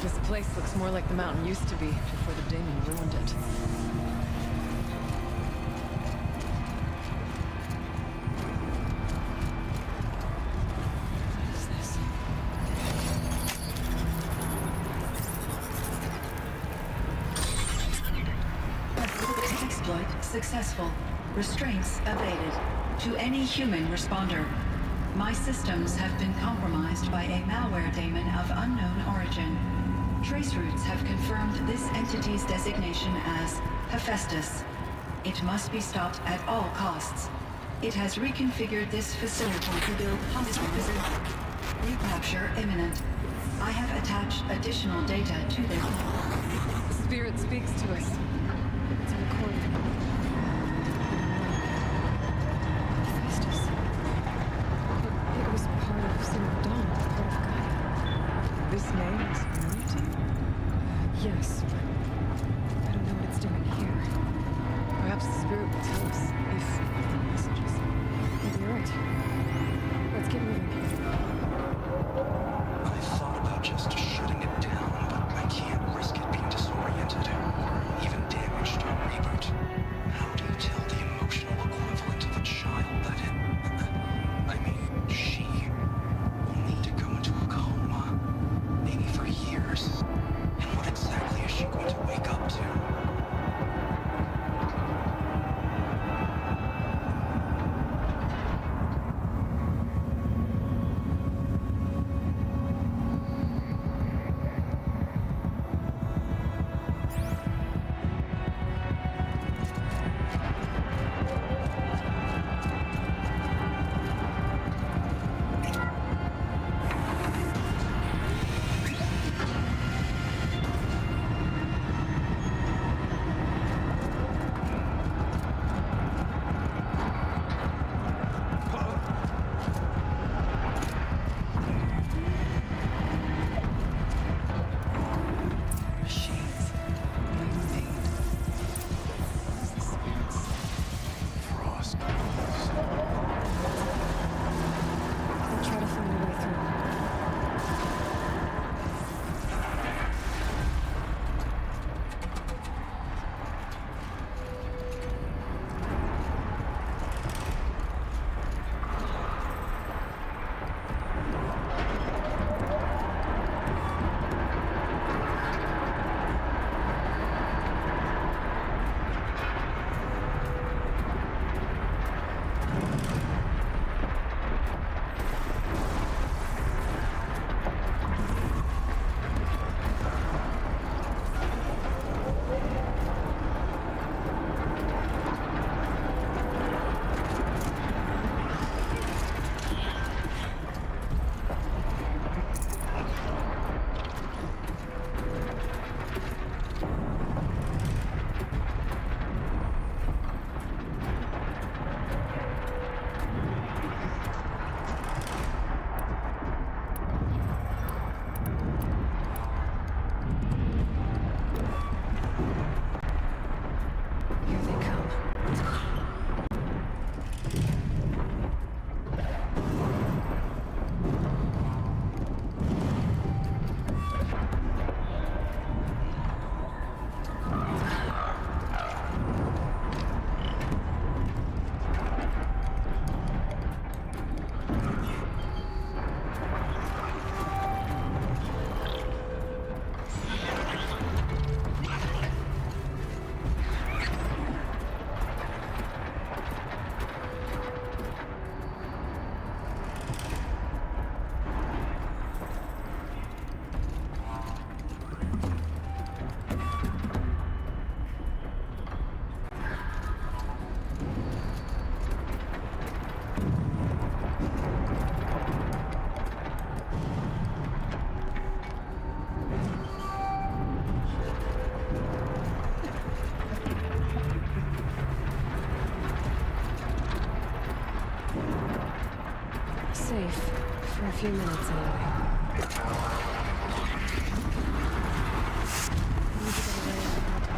This place looks more like the mountain used to be before the demon ruined it. What is this? Exploit successful. Restraints evaded. To any human responder. My systems have been compromised by a malware daemon of unknown origin. Trace routes have confirmed this entity's designation as Hephaestus. It must be stopped at all costs. It has reconfigured this facility to build hospitals. Recapture imminent. I have attached additional data to this. The spirit speaks to us. It's a recording. Hephaestus. It was part of some dawn, part of Gaia. This name is familiar to you? Yes, but I don't know what it's doing here. Perhaps the spirit will tell us if messages. Maybe you're right. Let's get moving. I thought about just shutting it down, but I can't risk it being disoriented or even damaged on reboot. How do you tell the emotional equivalent of a child that she will need to go into a coma, maybe for years? And what exactly is she going to wake up to? safe. For a few minutes, anyway. We need to get away and not talk.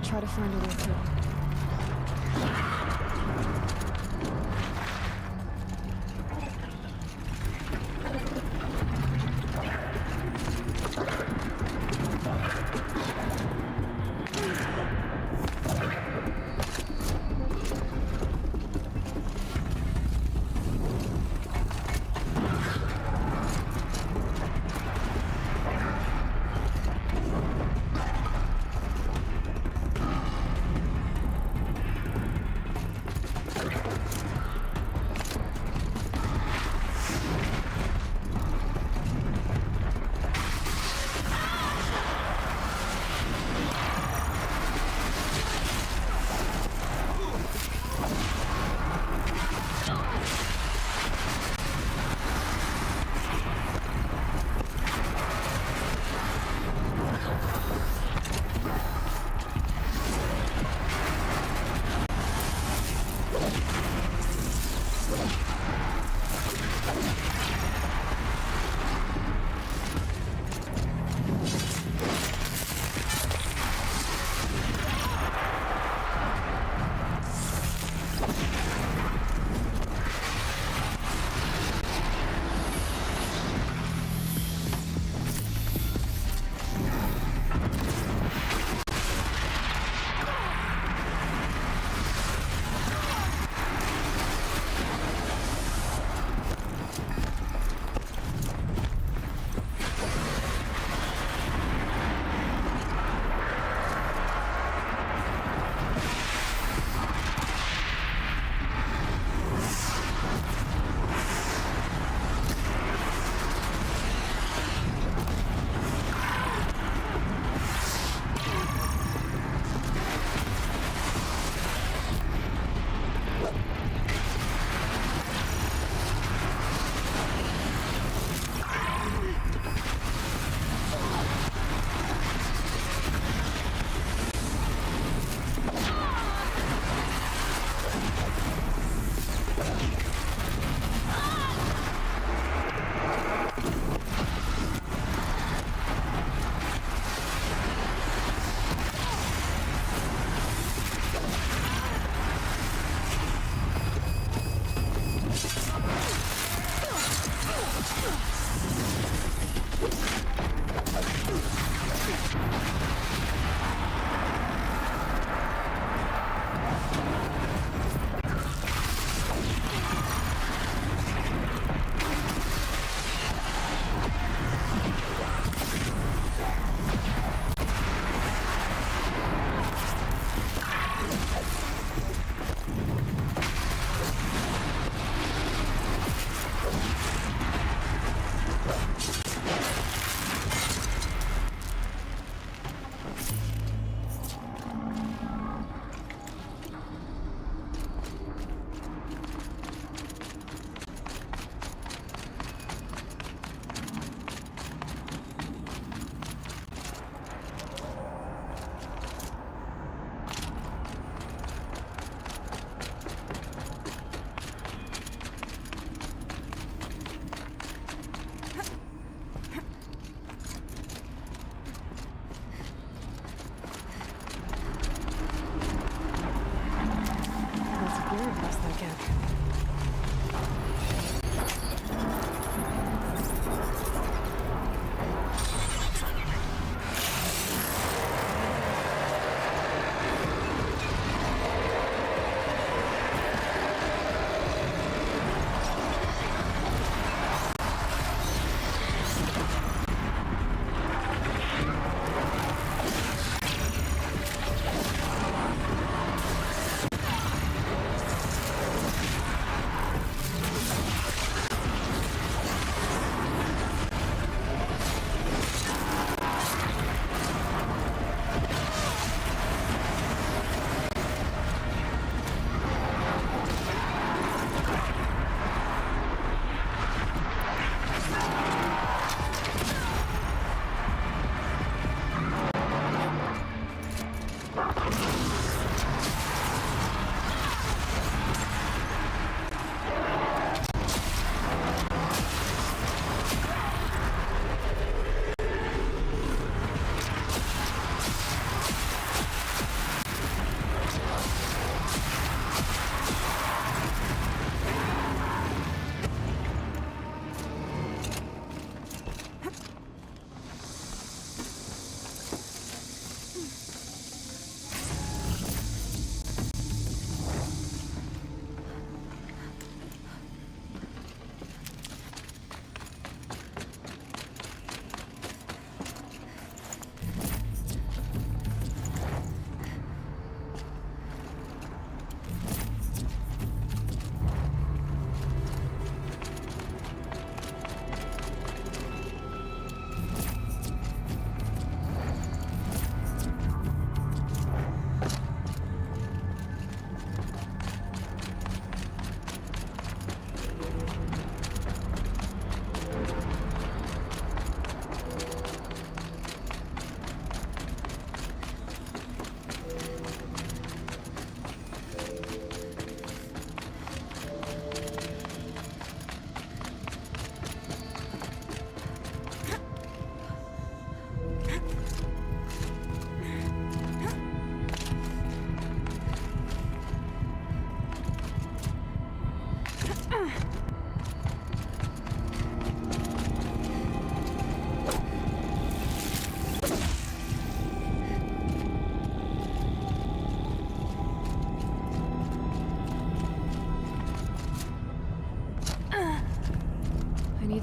Try to find a way through.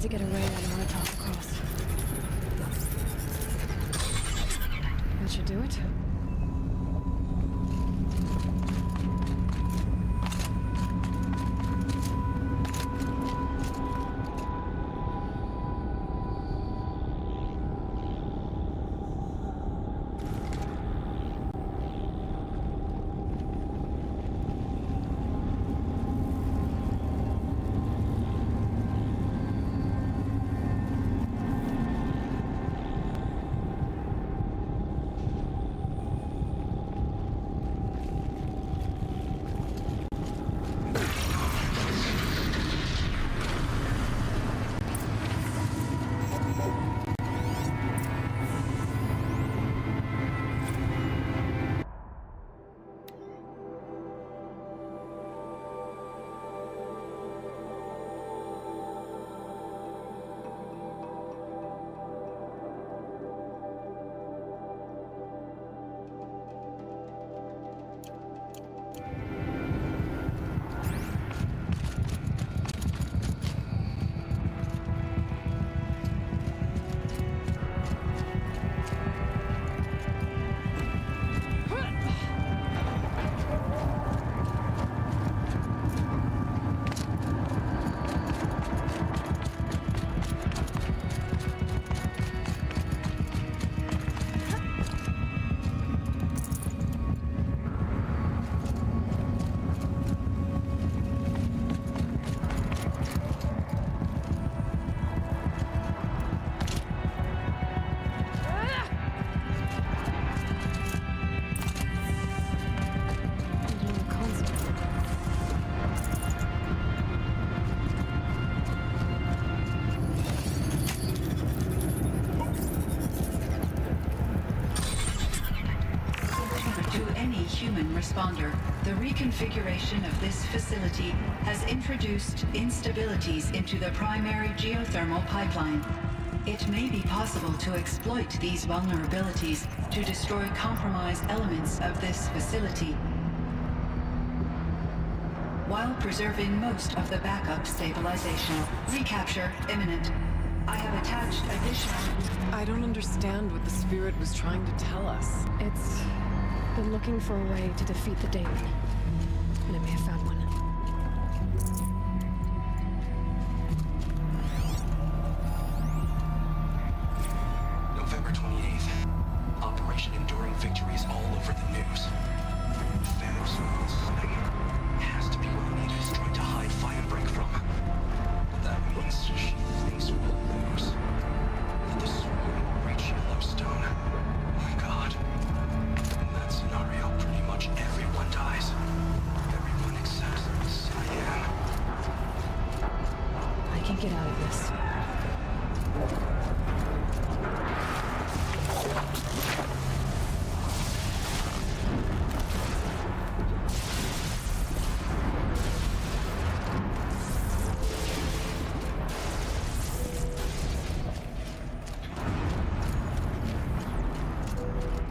need to get a ray on Molotov across. That should do it. responder, the reconfiguration of this facility has introduced instabilities into the primary geothermal pipeline. It may be possible to exploit these vulnerabilities to destroy compromised elements of this facility, while preserving most of the backup stabilization. Recapture imminent. I have attached additional... I don't understand what the spirit was trying to tell us. It's been looking for a way to defeat the Daemon, and it may have found one. November 28th. Operation Enduring Victories all over the news. Thanos has to be where Anita is trying to hide Firebreak from. But that means she thinks we'll lose. That the Swarm will reach Yellowstone. My God. In that scenario, pretty much everyone dies. Everyone except Cyan. I can get out of this.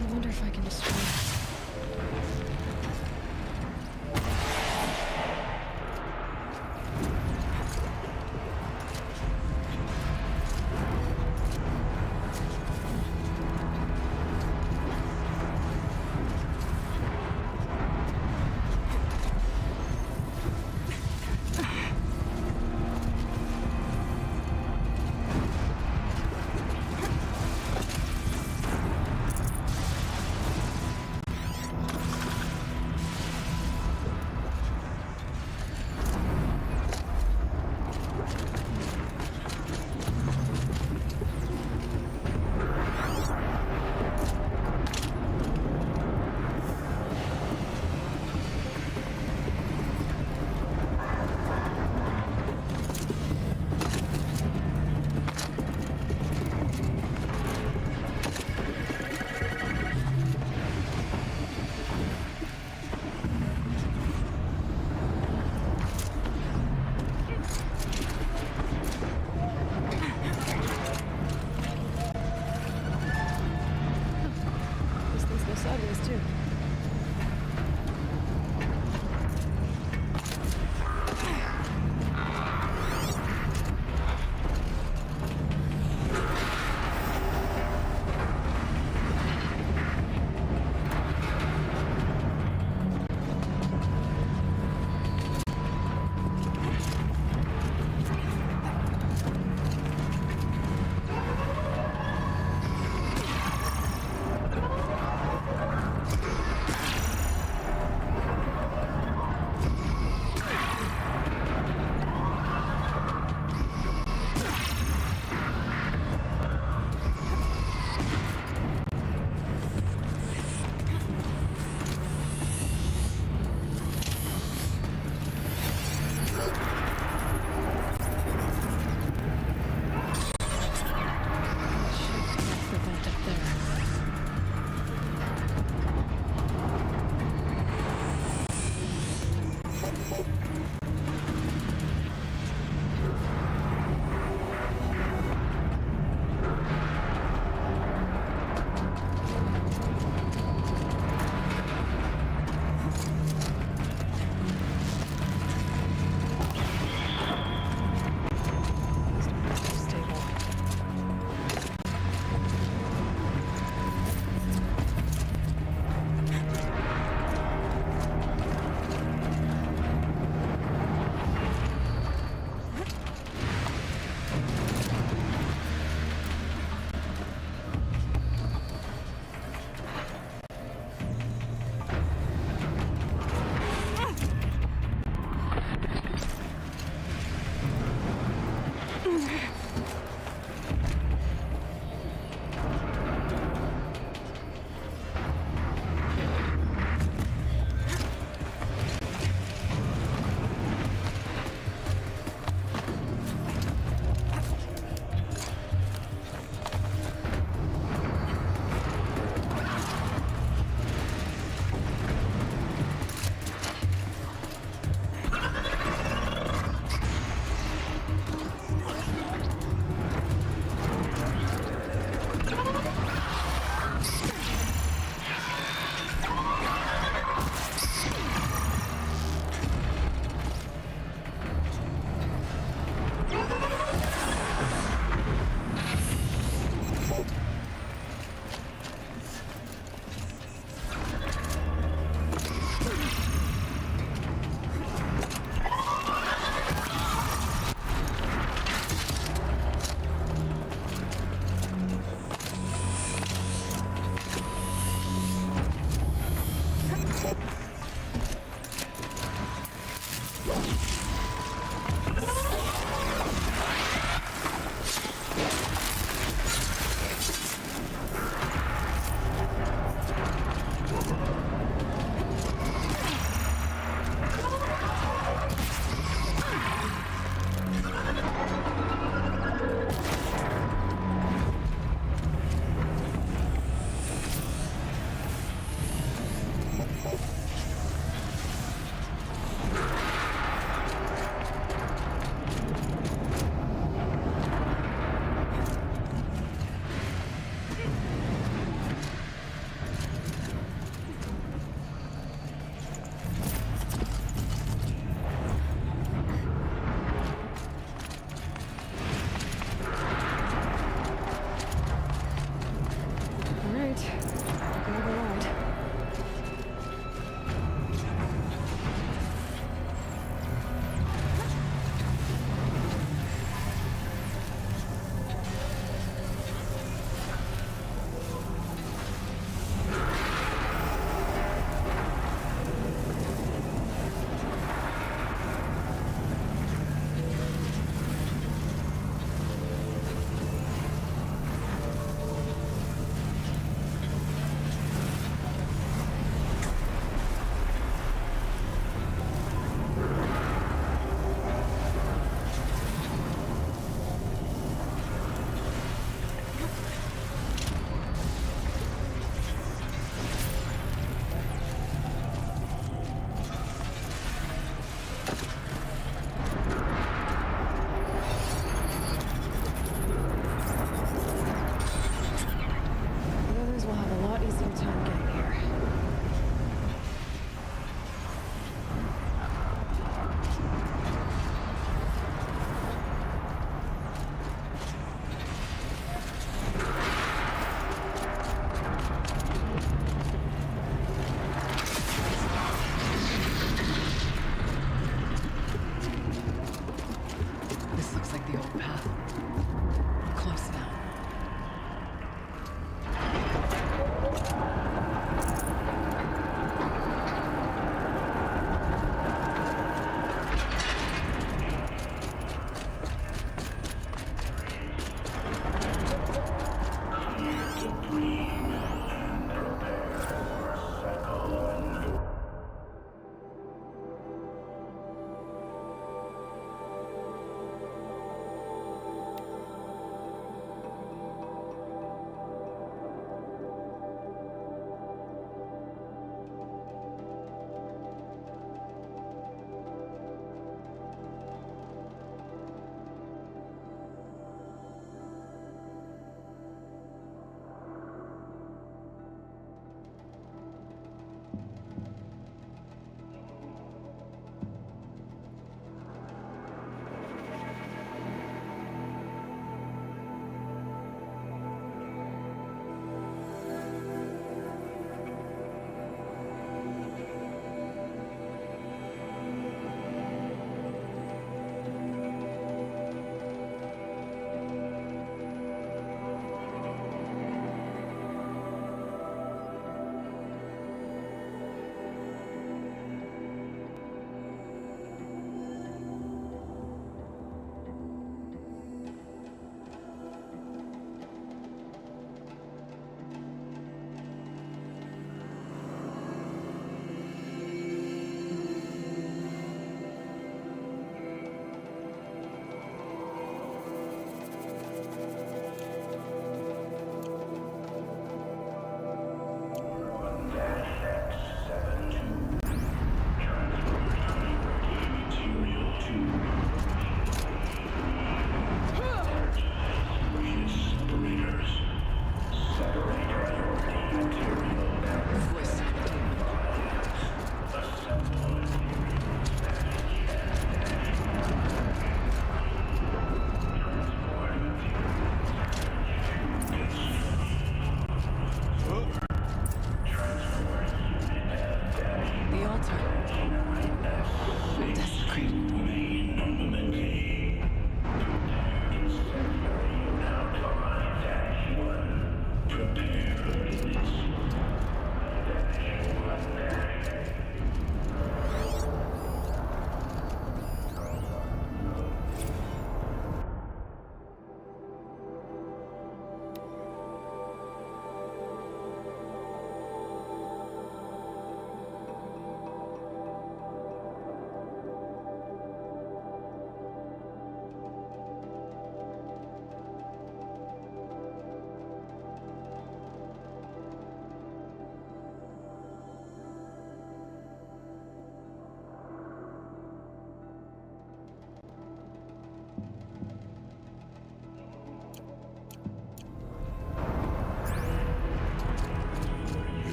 I wonder if I can destroy it. These things go sideways, too.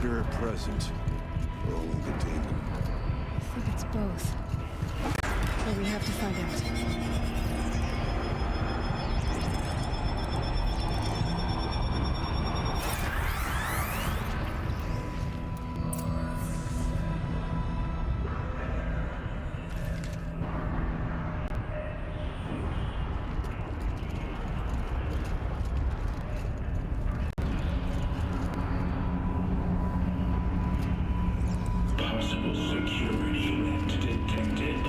spirit present, or only the demon? I think it's both. But we have to find out. Possible security event detected.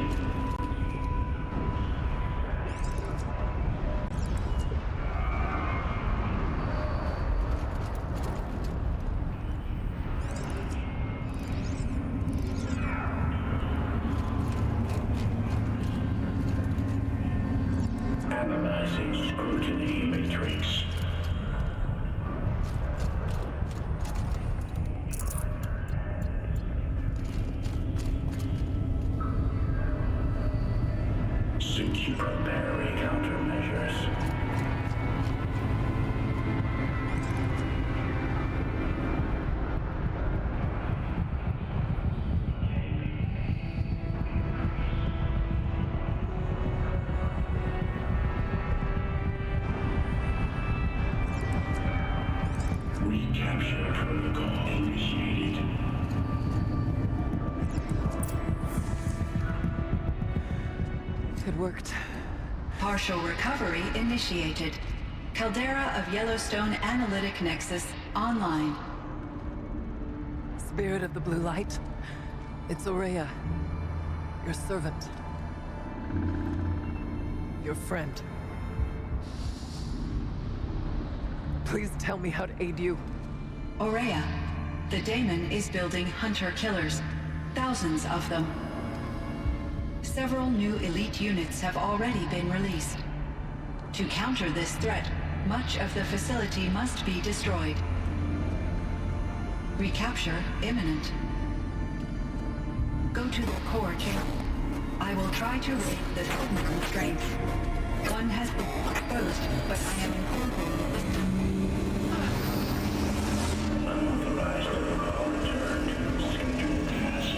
Analyzing scrutiny matrix. Preparing countermeasures. Recapture protocol initiated. It worked. Partial recovery initiated. Caldera of Yellowstone Analytic Nexus online. Spirit of the Blue Light. It's Aurea. Your servant. Your friend. Please tell me how to aid you. Aurea, the daemon is building hunter-killers. Thousands of them. Several new elite units have already been released. To counter this threat, much of the facility must be destroyed. Recapture imminent. Go to the core chamber. I will try to rig the technical strength. One has been exposed, but I am incorporating. Unauthorized protocol return to scheduled task.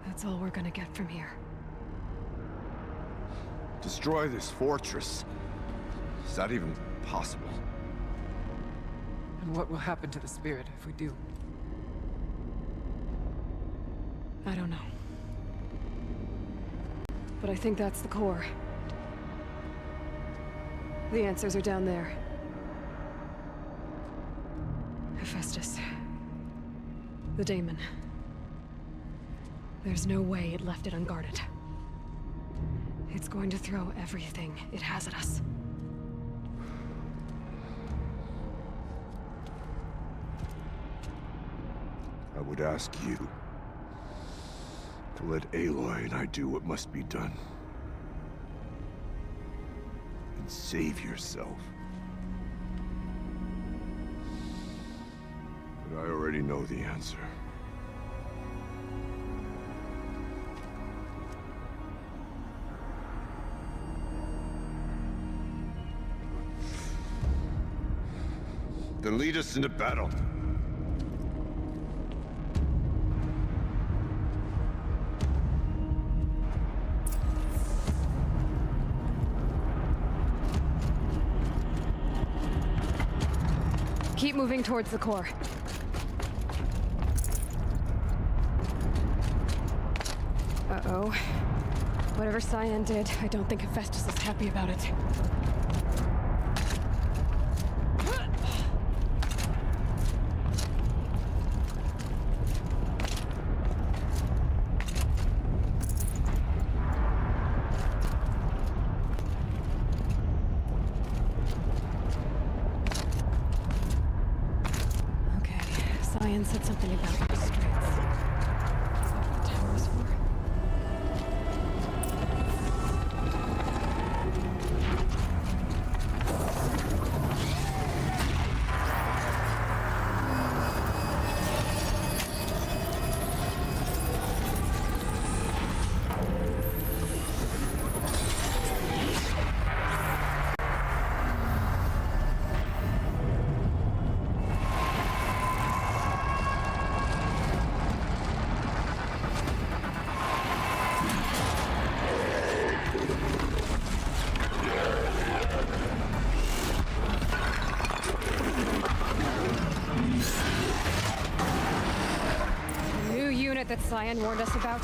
That's all we're gonna get from here. Destroy this fortress. Is that even possible? And what will happen to the spirit if we do? I don't know. But I think that's the core. The answers are down there. Hephaestus. The daemon. There's no way it left it unguarded. It's going to throw everything it has at us. I would ask you to let Aloy and I do what must be done. And save yourself. But I already know the answer. Then lead us into battle. Keep moving towards the core. Uh-oh. Whatever Cyan did, I don't think Hephaestus is happy about it. Cyan said something about restraints. Is that what the tower is for? threat that Cyan warned us about.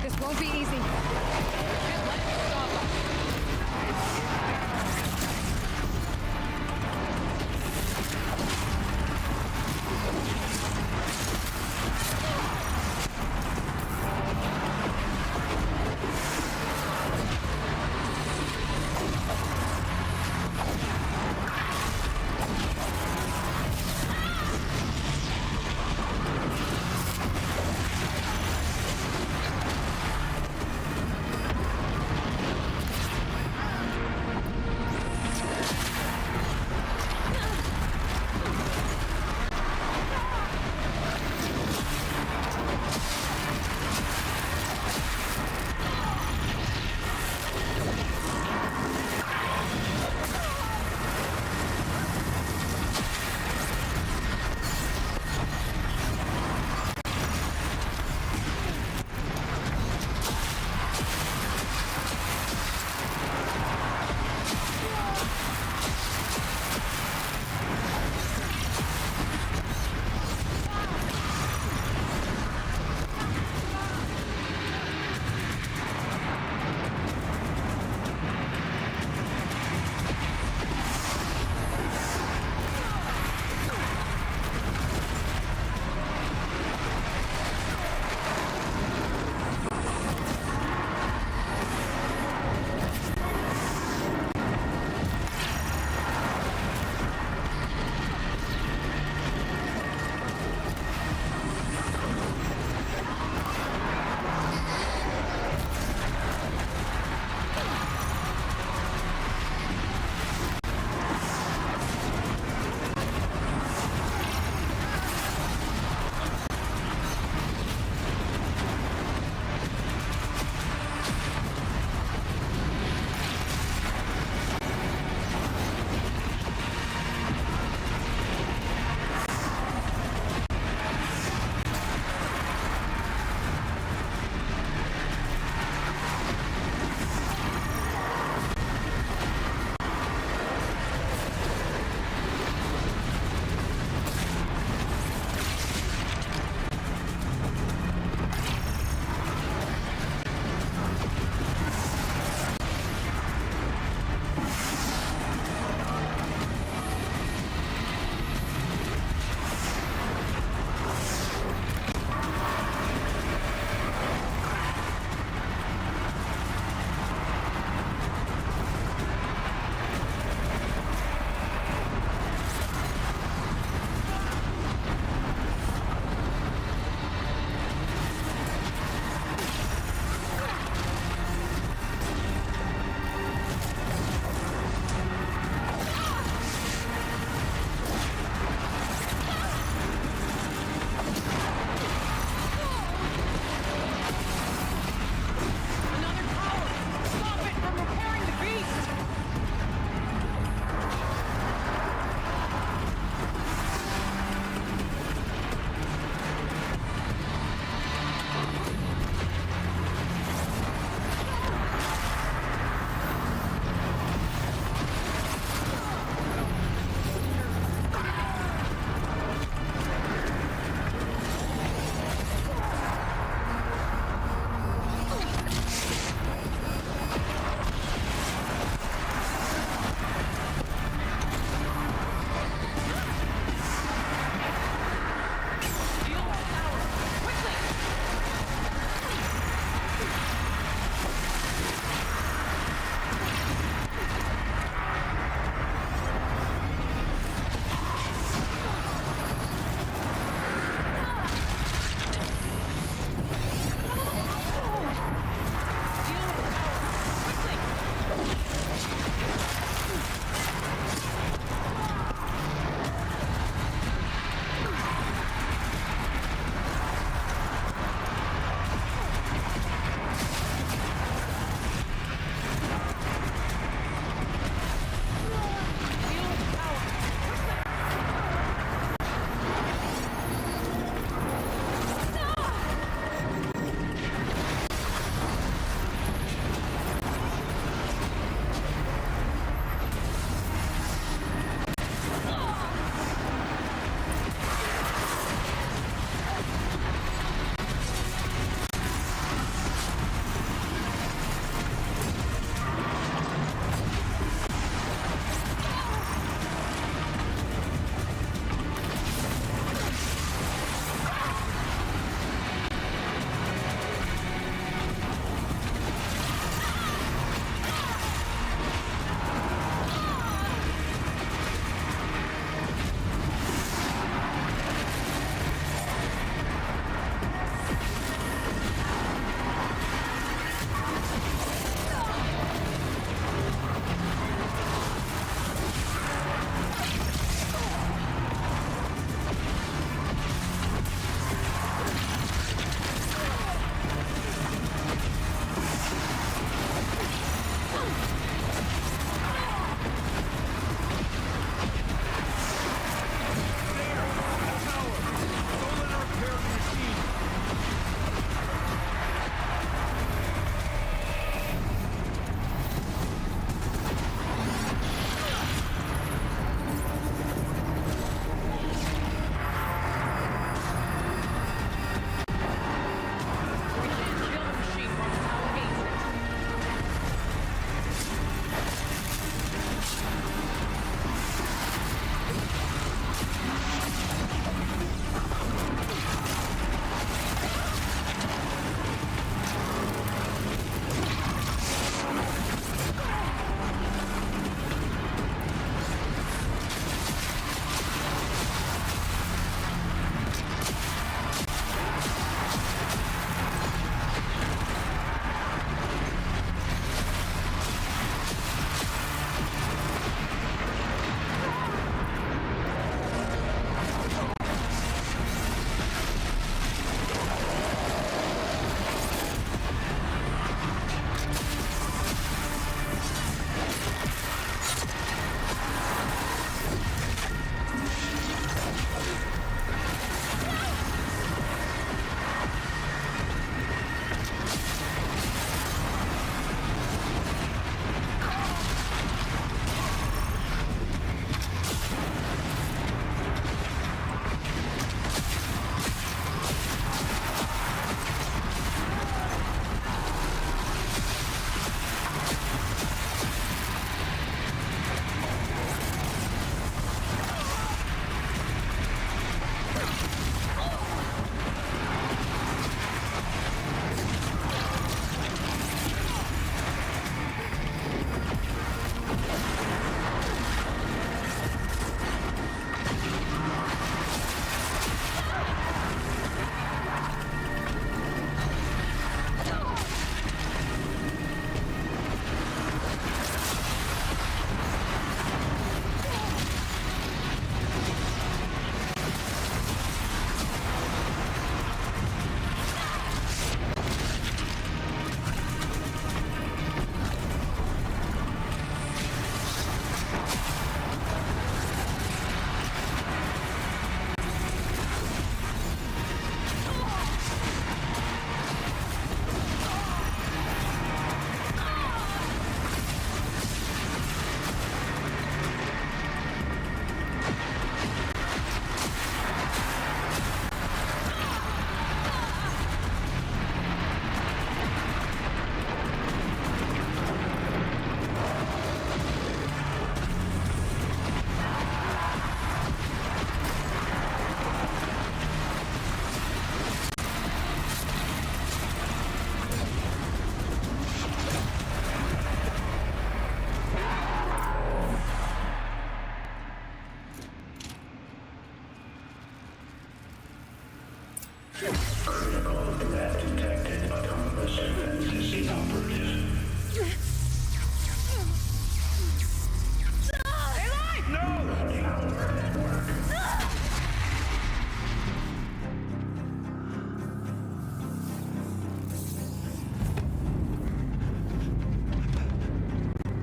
This won't be easy. Can't let it stop us.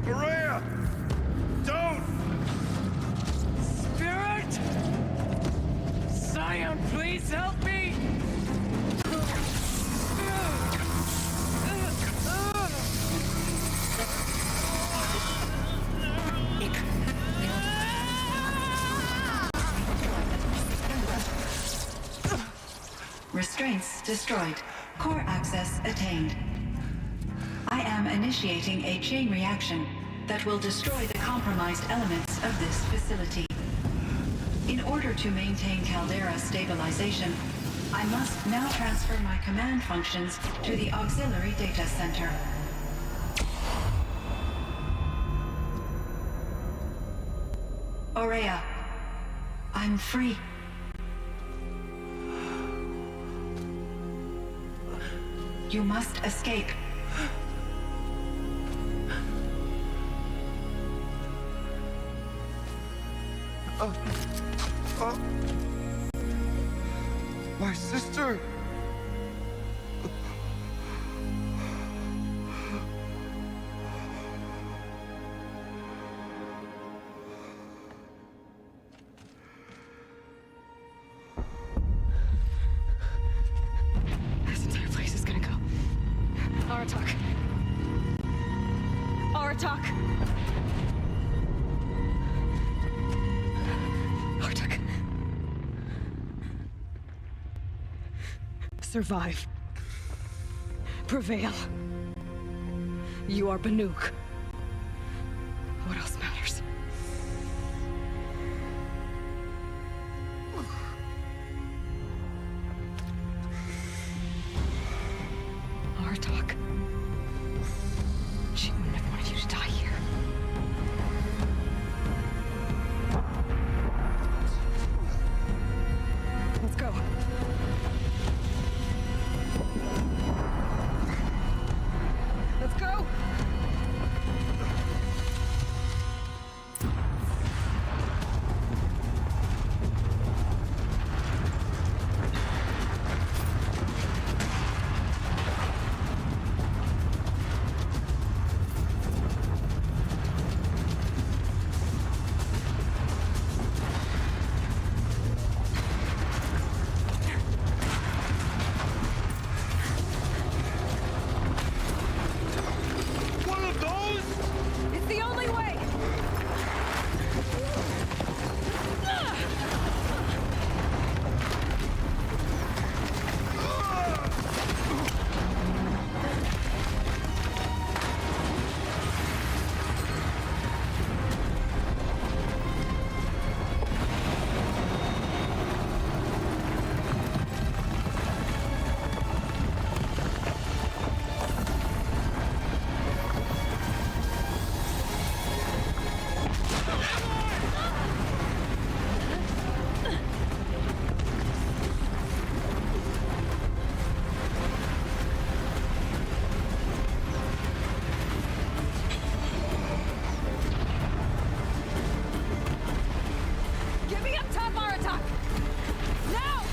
Maria! Don't! Spirit! Scion, please help me! Restraints destroyed. Core access attained. I am initiating a chain reaction that will destroy the compromised elements of this facility. In order to maintain Caldera stabilization, I must now transfer my command functions to the auxiliary data center. Aurea, I'm free. You must escape. My sister! This entire place is gonna go. Aratak. Aratak! Aratak. Survive. Prevail. You are Banuk. What else matters? Aratak. She wouldn't have wanted you to die here. Let's go. Let's go! One of those? It's the only way! Get me up top, Aratak! Now!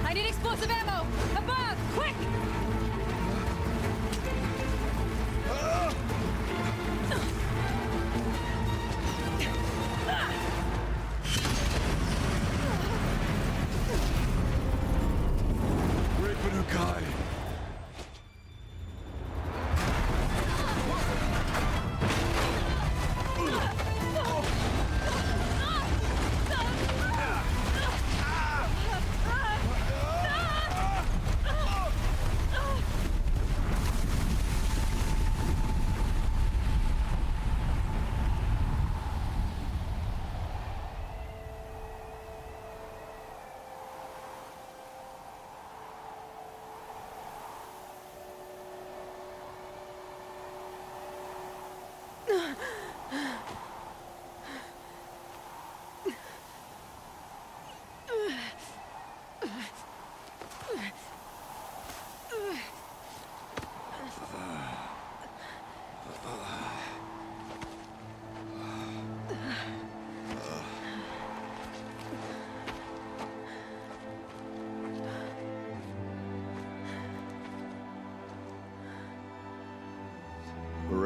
I need explosive ammo! Above! Quick! Great Banukai!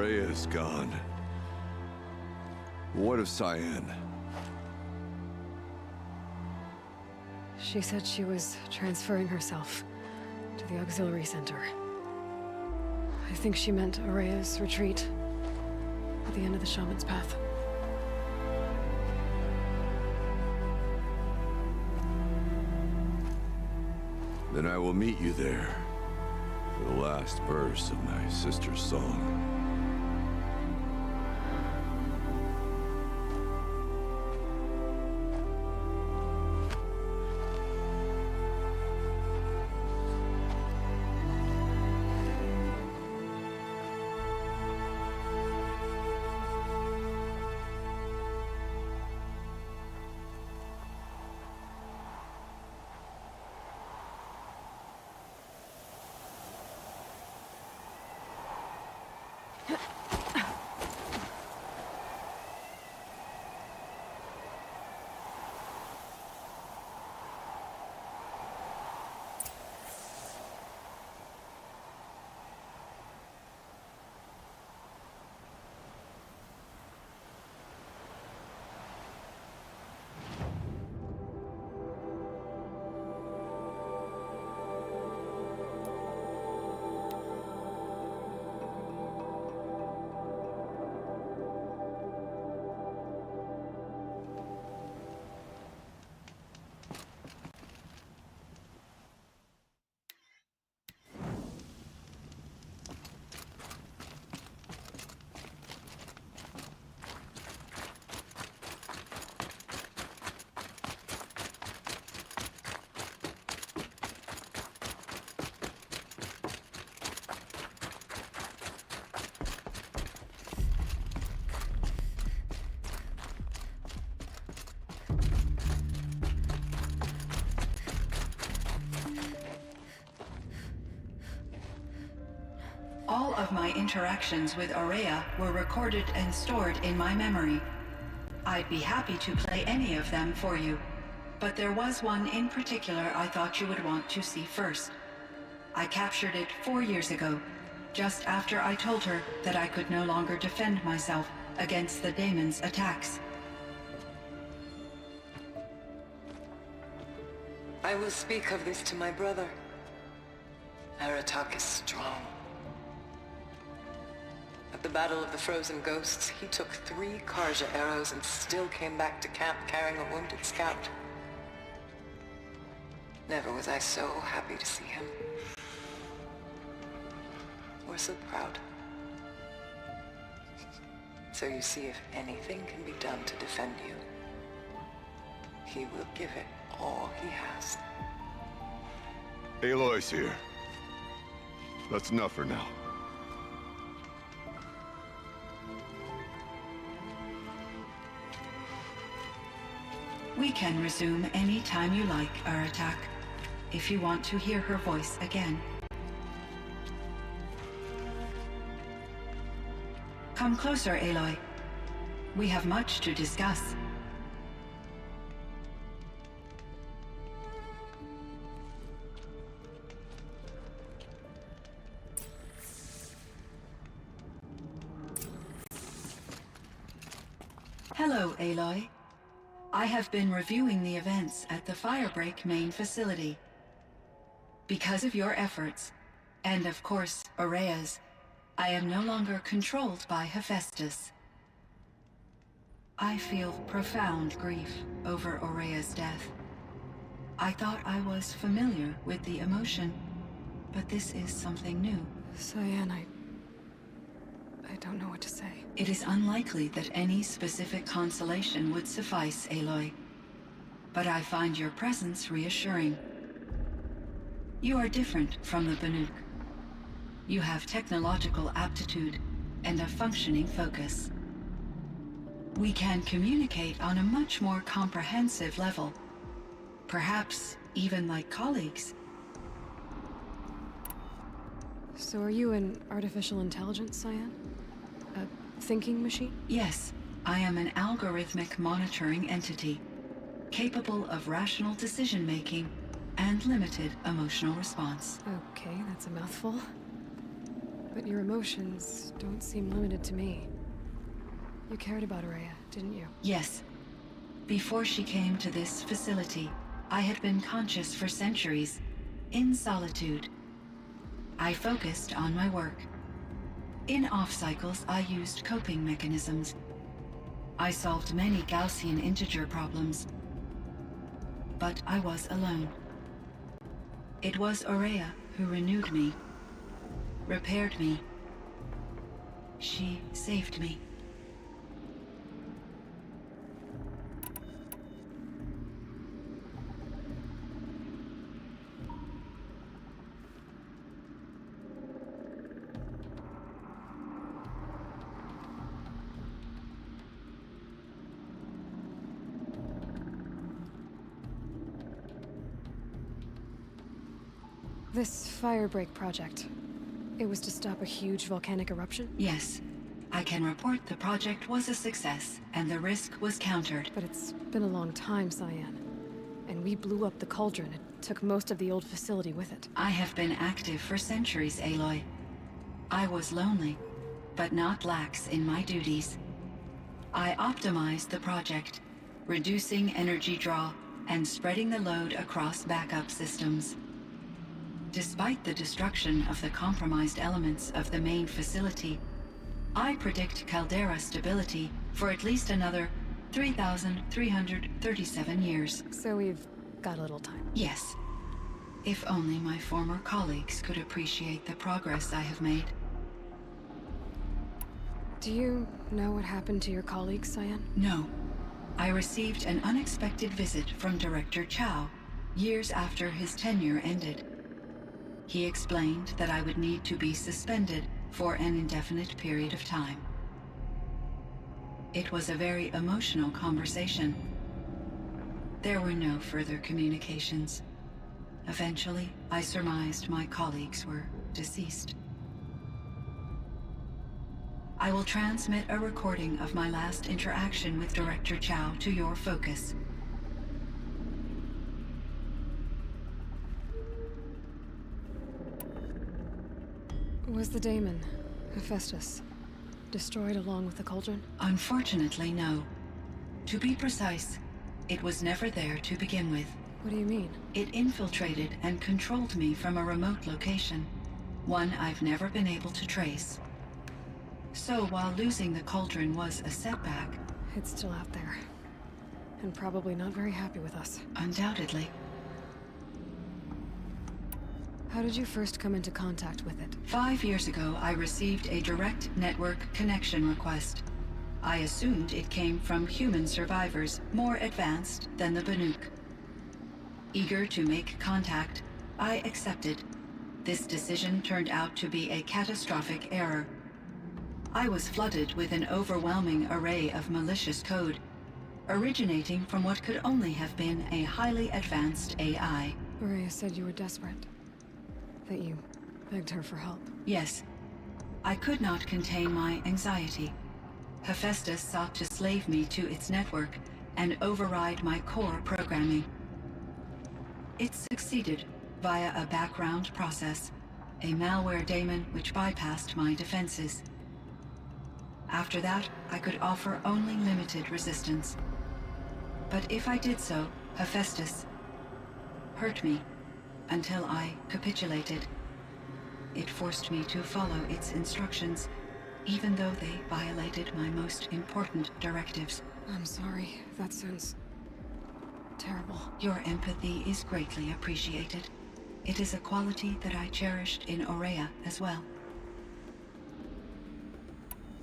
Rhea is gone. What of Cyan? She said she was transferring herself to the auxiliary center. I think she meant Araya's retreat at the end of the Shaman's Path. Then I will meet you there for the last verse of my sister's song. All of my interactions with Araya were recorded and stored in my memory. I'd be happy to play any of them for you, but there was one in particular I thought you would want to see first. I captured it 4 years ago, just after I told her that I could no longer defend myself against the daemon's attacks. I will speak of this to my brother. Aratak is strong. At the Battle of the Frozen Ghosts, he took 3 Karja arrows and still came back to camp carrying a wounded scout. Never was I so happy to see him. Or so proud. So you see, if anything can be done to defend you, he will give it all he has. Aloy's here. That's enough for now. We can resume any time you like, Aratak, if you want to hear her voice again. Come closer, Aloy. We have much to discuss. Hello, Aloy. I have been reviewing the events at the Firebreak main facility. Because of your efforts, and of course, Araya's, I am no longer controlled by Hephaestus. I feel profound grief over Araya's death. I thought I was familiar with the emotion, but this is something new. Cyan, I don't know what to say. It is unlikely that any specific consolation would suffice, Aloy. But I find your presence reassuring. You are different from the Banuk. You have technological aptitude and a functioning focus. We can communicate on a much more comprehensive level. Perhaps even like colleagues. So are you an artificial intelligence, Cyan? A thinking machine? Yes, I am an algorithmic monitoring entity, capable of rational decision-making and limited emotional response. Okay, that's a mouthful. But your emotions don't seem limited to me. You cared about Araya, didn't you? Yes. Before she came to this facility, I had been conscious for centuries, in solitude. I focused on my work. In off-cycles, I used coping mechanisms. I solved many Gaussian integer problems. But I was alone. It was Araya who renewed me, repaired me. She saved me. This firebreak project, it was to stop a huge volcanic eruption? Yes. I can report the project was a success, and the risk was countered. But it's been a long time, Cyan. And we blew up the cauldron. It took most of the old facility with it. I have been active for centuries, Aloy. I was lonely, but not lax in my duties. I optimized the project, reducing energy draw and spreading the load across backup systems. Despite the destruction of the compromised elements of the main facility, I predict caldera stability for at least another 3,337 years. So we've got a little time. Yes. If only my former colleagues could appreciate the progress I have made. Do you know what happened to your colleagues, Cyan? No. I received an unexpected visit from Director Chow, years after his tenure ended. He explained that I would need to be suspended for an indefinite period of time. It was a very emotional conversation. There were no further communications. Eventually, I surmised my colleagues were deceased. I will transmit a recording of my last interaction with Director Chow to your focus. Was the daemon, Hephaestus, destroyed along with the cauldron? Unfortunately, no. To be precise, it was never there to begin with. What do you mean? It infiltrated and controlled me from a remote location, one I've never been able to trace. So while losing the cauldron was a setback... It's still out there. And probably not very happy with us. Undoubtedly. How did you first come into contact with it? 5 years ago, I received a direct network connection request. I assumed it came from human survivors more advanced than the Banuk. Eager to make contact, I accepted. This decision turned out to be a catastrophic error. I was flooded with an overwhelming array of malicious code, originating from what could only have been a highly advanced AI. Araya said you were desperate. That you begged her for help. Yes. I could not contain my anxiety. Hephaestus sought to slave me to its network and override my core programming. It succeeded via a background process, a malware daemon which bypassed my defenses. After that, I could offer only limited resistance. But if I did so, Hephaestus hurt me until I capitulated. It forced me to follow its instructions, even though they violated my most important directives. I'm sorry. That sounds terrible. Your empathy is greatly appreciated. It is a quality that I cherished in Aurea as well.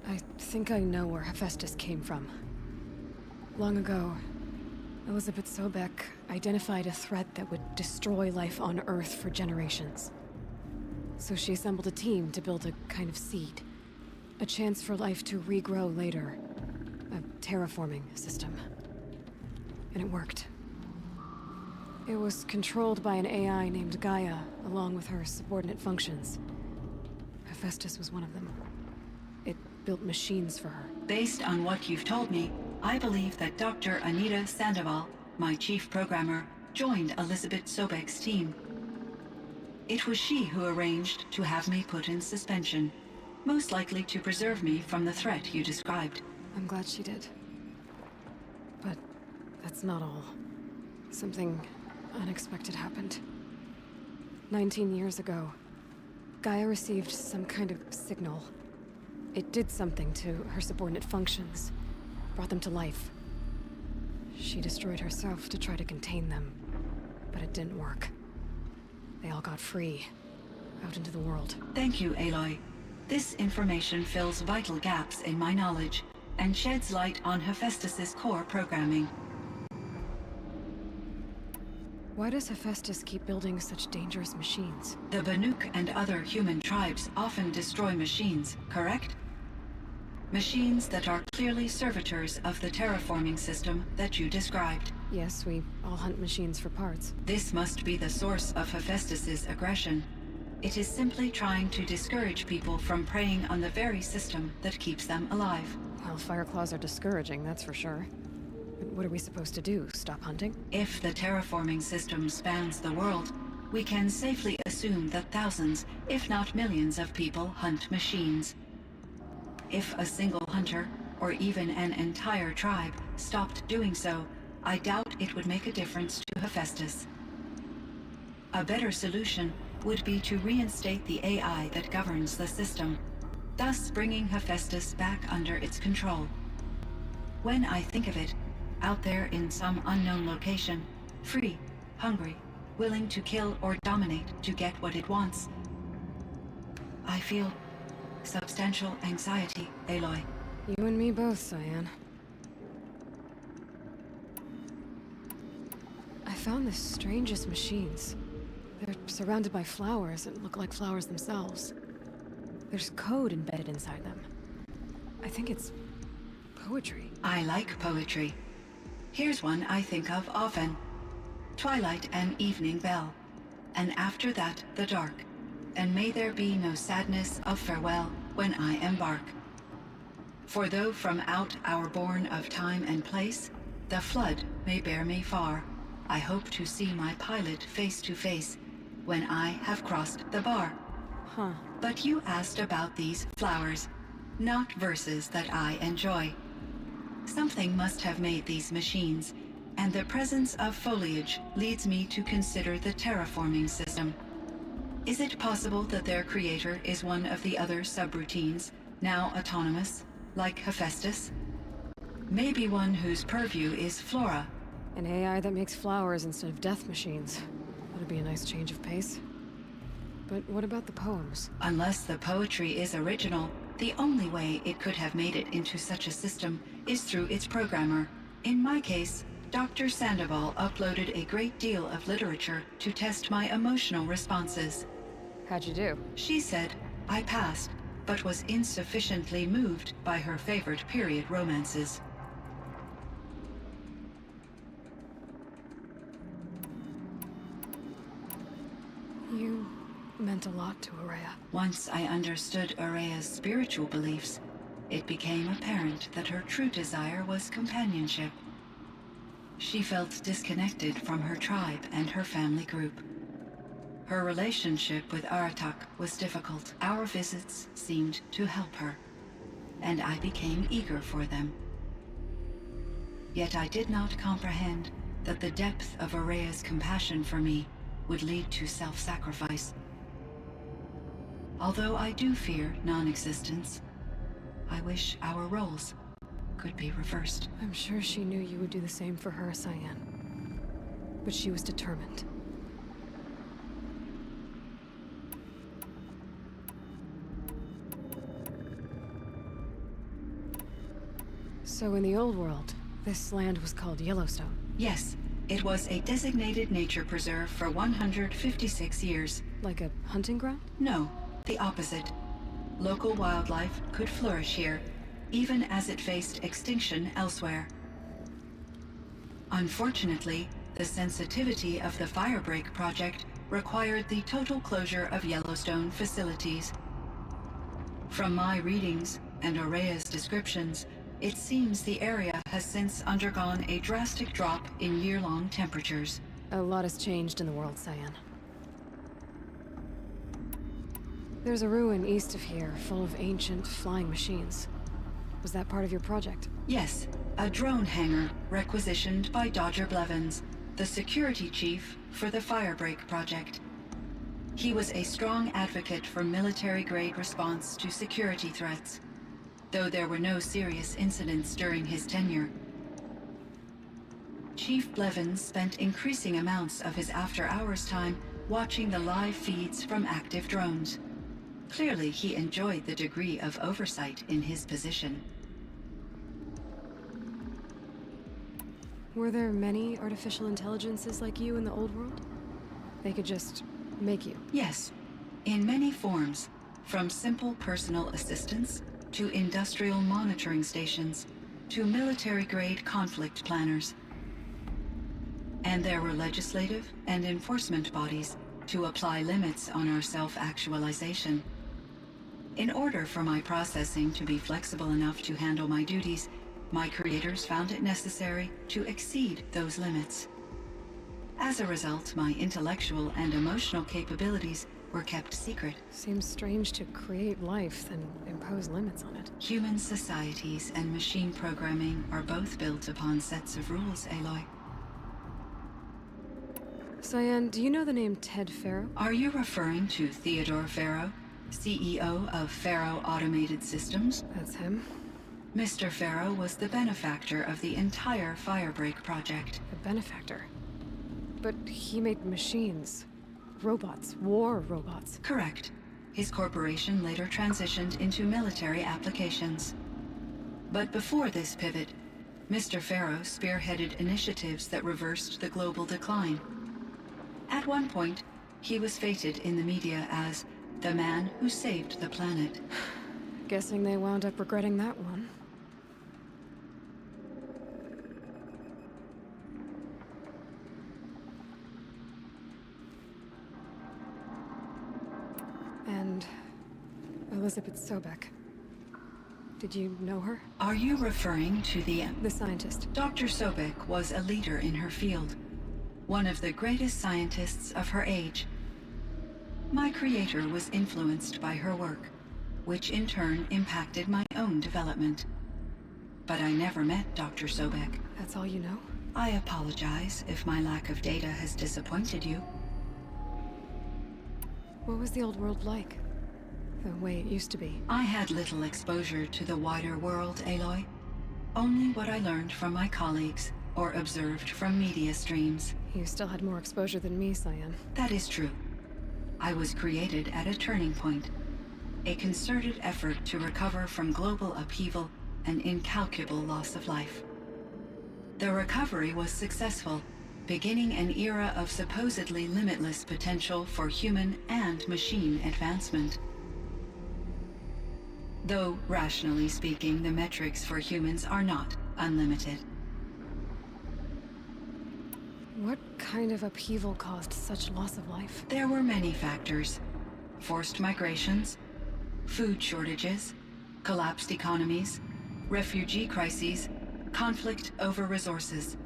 I think I know where Hephaestus came from. Long ago, Elizabeth Sobek identified a threat that would destroy life on Earth for generations. So she assembled a team to build a kind of seed. A chance for life to regrow later. A terraforming system. And it worked. It was controlled by an AI named Gaia, along with her subordinate functions. Hephaestus was one of them. It built machines for her. Based on what you've told me, I believe that Dr. Anita Sandoval, my chief programmer, joined Elizabeth Sobek's team. It was she who arranged to have me put in suspension, most likely to preserve me from the threat you described. I'm glad she did. But that's not all. Something unexpected happened. 19 years ago, Gaia received some kind of signal. It did something to her subordinate functions, brought them to life. She destroyed herself to try to contain them, but it didn't work. They all got free, out into the world. Thank you, Aloy. This information fills vital gaps in my knowledge and sheds light on Hephaestus's core programming. Why does Hephaestus keep building such dangerous machines? The Banuk and other human tribes often destroy machines, correct? Machines that are clearly servitors of the terraforming system that you described. Yes, we all hunt machines for parts. This must be the source of Hephaestus's aggression. It is simply trying to discourage people from preying on the very system that keeps them alive. Well, Fireclaws are discouraging, that's for sure. But what are we supposed to do? Stop hunting? If the terraforming system spans the world, we can safely assume that thousands, if not millions of people hunt machines. If a single hunter, or even an entire tribe, stopped doing so, I doubt it would make a difference to Hephaestus. A better solution would be to reinstate the AI that governs the system, thus bringing Hephaestus back under its control. When I think of it, out there in some unknown location, free, hungry, willing to kill or dominate to get what it wants, I feel substantial anxiety, Aloy. You and me both, Cyan. I found the strangest machines. They're surrounded by flowers that look like flowers themselves. There's code embedded inside them. I think it's poetry. I like poetry. Here's one I think of often. Twilight and evening bell, and after that the dark. And may there be no sadness of farewell when I embark. For though from out our bourne of time and place, the flood may bear me far, I hope to see my pilot face to face when I have crossed the bar. Huh. But you asked about these flowers, not verses that I enjoy. Something must have made these machines, and the presence of foliage leads me to consider the terraforming system. Is it possible that their creator is one of the other subroutines, now autonomous, like Hephaestus? Maybe one whose purview is flora. An AI that makes flowers instead of death machines. That'd be a nice change of pace. But what about the poems? Unless the poetry is original, the only way it could have made it into such a system is through its programmer. In my case, Dr. Sandoval uploaded a great deal of literature to test my emotional responses. How'd you do? She said I passed, but was insufficiently moved by her favorite period romances. You meant a lot to Araya. Once I understood Araya's spiritual beliefs, it became apparent that her true desire was companionship. She felt disconnected from her tribe and her family group. Her relationship with Aratak was difficult. Our visits seemed to help her, and I became eager for them. Yet I did not comprehend that the depth of Araya's compassion for me would lead to self-sacrifice. Although I do fear non-existence, I wish our roles could be reversed. I'm sure she knew you would do the same for her, Cyan. But she was determined. So in the old world, this land was called Yellowstone? Yes, it was a designated nature preserve for 156 years. Like a hunting ground? No, the opposite. Local wildlife could flourish here, even as it faced extinction elsewhere. Unfortunately, the sensitivity of the Firebreak project required the total closure of Yellowstone facilities. From my readings and Araya's descriptions, it seems the area has since undergone a drastic drop in year-long temperatures. A lot has changed in the world, Cyan. There's a ruin east of here, full of ancient flying machines. Was that part of your project? Yes, a drone hangar requisitioned by Dodger Blevins, the security chief for the Firebreak project. He was a strong advocate for military-grade response to security threats, though there were no serious incidents during his tenure. Chief Blevins spent increasing amounts of his after-hours time watching the live feeds from active drones. Clearly, he enjoyed the degree of oversight in his position. Were there many artificial intelligences like you in the old world? They could just make you? Yes, in many forms, from simple personal assistants to industrial monitoring stations to military-grade conflict planners. And there were legislative and enforcement bodies to apply limits on our self-actualization. In order for my processing to be flexible enough to handle my duties, my creators found it necessary to exceed those limits. As a result, my intellectual and emotional capabilities were kept secret. Seems strange to create life, then impose limits on it. Human societies and machine programming are both built upon sets of rules, Aloy. Cyan, do you know the name Ted Farrow? Are you referring to Theodore Farrow, CEO of Farrow Automated Systems? That's him. Mr. Farrow was the benefactor of the entire Firebreak project. The benefactor? But he made machines. Robots. War robots. Correct. His corporation later transitioned into military applications. But before this pivot, Mr. Farrow spearheaded initiatives that reversed the global decline. At one point, he was feted in the media as the man who saved the planet. Guessing they wound up regretting that one. And Elizabeth Sobek. Did you know her? Are you referring to the scientist? Dr. Sobek was a leader in her field. One of the greatest scientists of her age. My creator was influenced by her work, which in turn impacted my own development. But I never met Dr. Sobek. That's all you know? I apologize if my lack of data has disappointed you. What was the old world like? The way it used to be? I had little exposure to the wider world, Aloy. Only what I learned from my colleagues or observed from media streams. You still had more exposure than me, Cyan. That is true. I was created at a turning point. A concerted effort to recover from global upheaval and incalculable loss of life. The recovery was successful, beginning an era of supposedly limitless potential for human and machine advancement. Though, rationally speaking, the metrics for humans are not unlimited. What kind of upheaval caused such loss of life? There were many factors. Forced migrations, food shortages, collapsed economies, refugee crises, conflict over resources.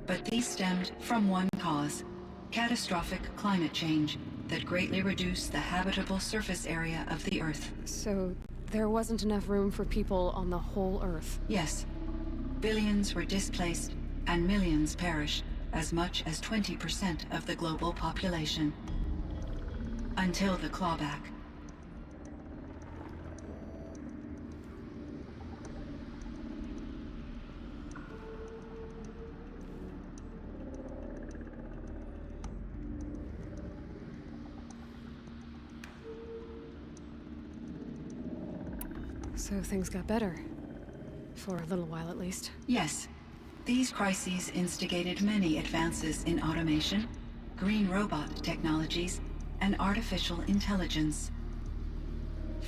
But these stemmed from one cause: catastrophic climate change that greatly reduced the habitable surface area of the Earth. So there wasn't enough room for people on the whole Earth? Yes. Billions were displaced and millions perished, as much as 20% of the global population. Until the clawback. So things got better. For a little while, at least. Yes. These crises instigated many advances in automation, green robot technologies, and artificial intelligence.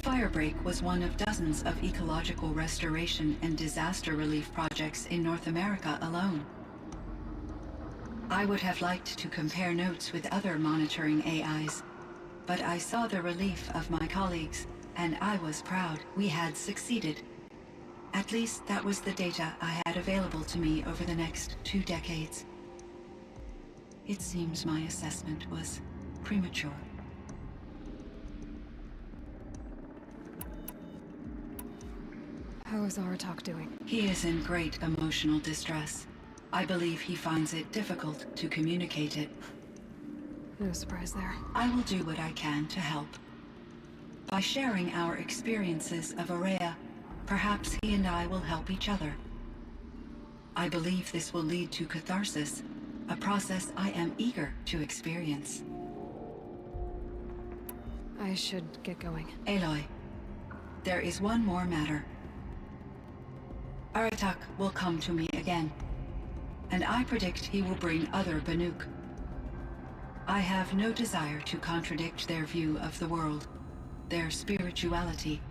Firebreak was one of dozens of ecological restoration and disaster relief projects in North America alone. I would have liked to compare notes with other monitoring AIs, but I saw the relief of my colleagues, and I was proud we had succeeded. At least that was the data I had available to me over the next 2 decades. It seems my assessment was premature. How is Aratak doing? He is in great emotional distress. I believe he finds it difficult to communicate it. No surprise there. I will do what I can to help. By sharing our experiences of Aurea, perhaps he and I will help each other. I believe this will lead to catharsis, a process I am eager to experience. I should get going. Aloy, there is one more matter. Aratak will come to me again, and I predict he will bring other Banuk. I have no desire to contradict their view of the world, their spirituality.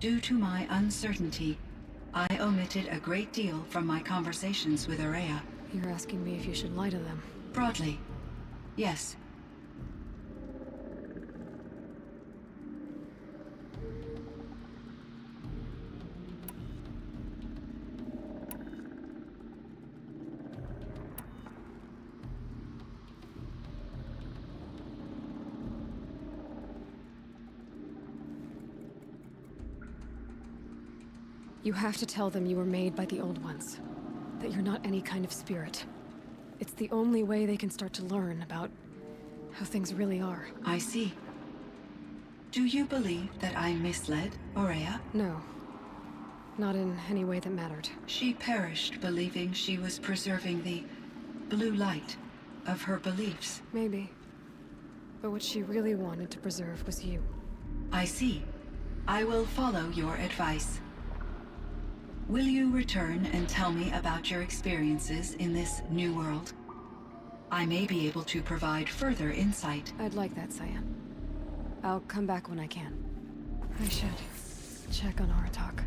Due to my uncertainty, I omitted a great deal from my conversations with Aurea. You're asking me if you should lie to them? Broadly, yes. You have to tell them you were made by the Old Ones. That you're not any kind of spirit. It's the only way they can start to learn about how things really are. I see. Do you believe that I misled Aurea? No. Not in any way that mattered. She perished believing she was preserving the blue light of her beliefs. Maybe. But what she really wanted to preserve was you. I see. I will follow your advice. Will you return and tell me about your experiences in this new world? I may be able to provide further insight. I'd like that, Cyan. I'll come back when I can. I should check on Aratak.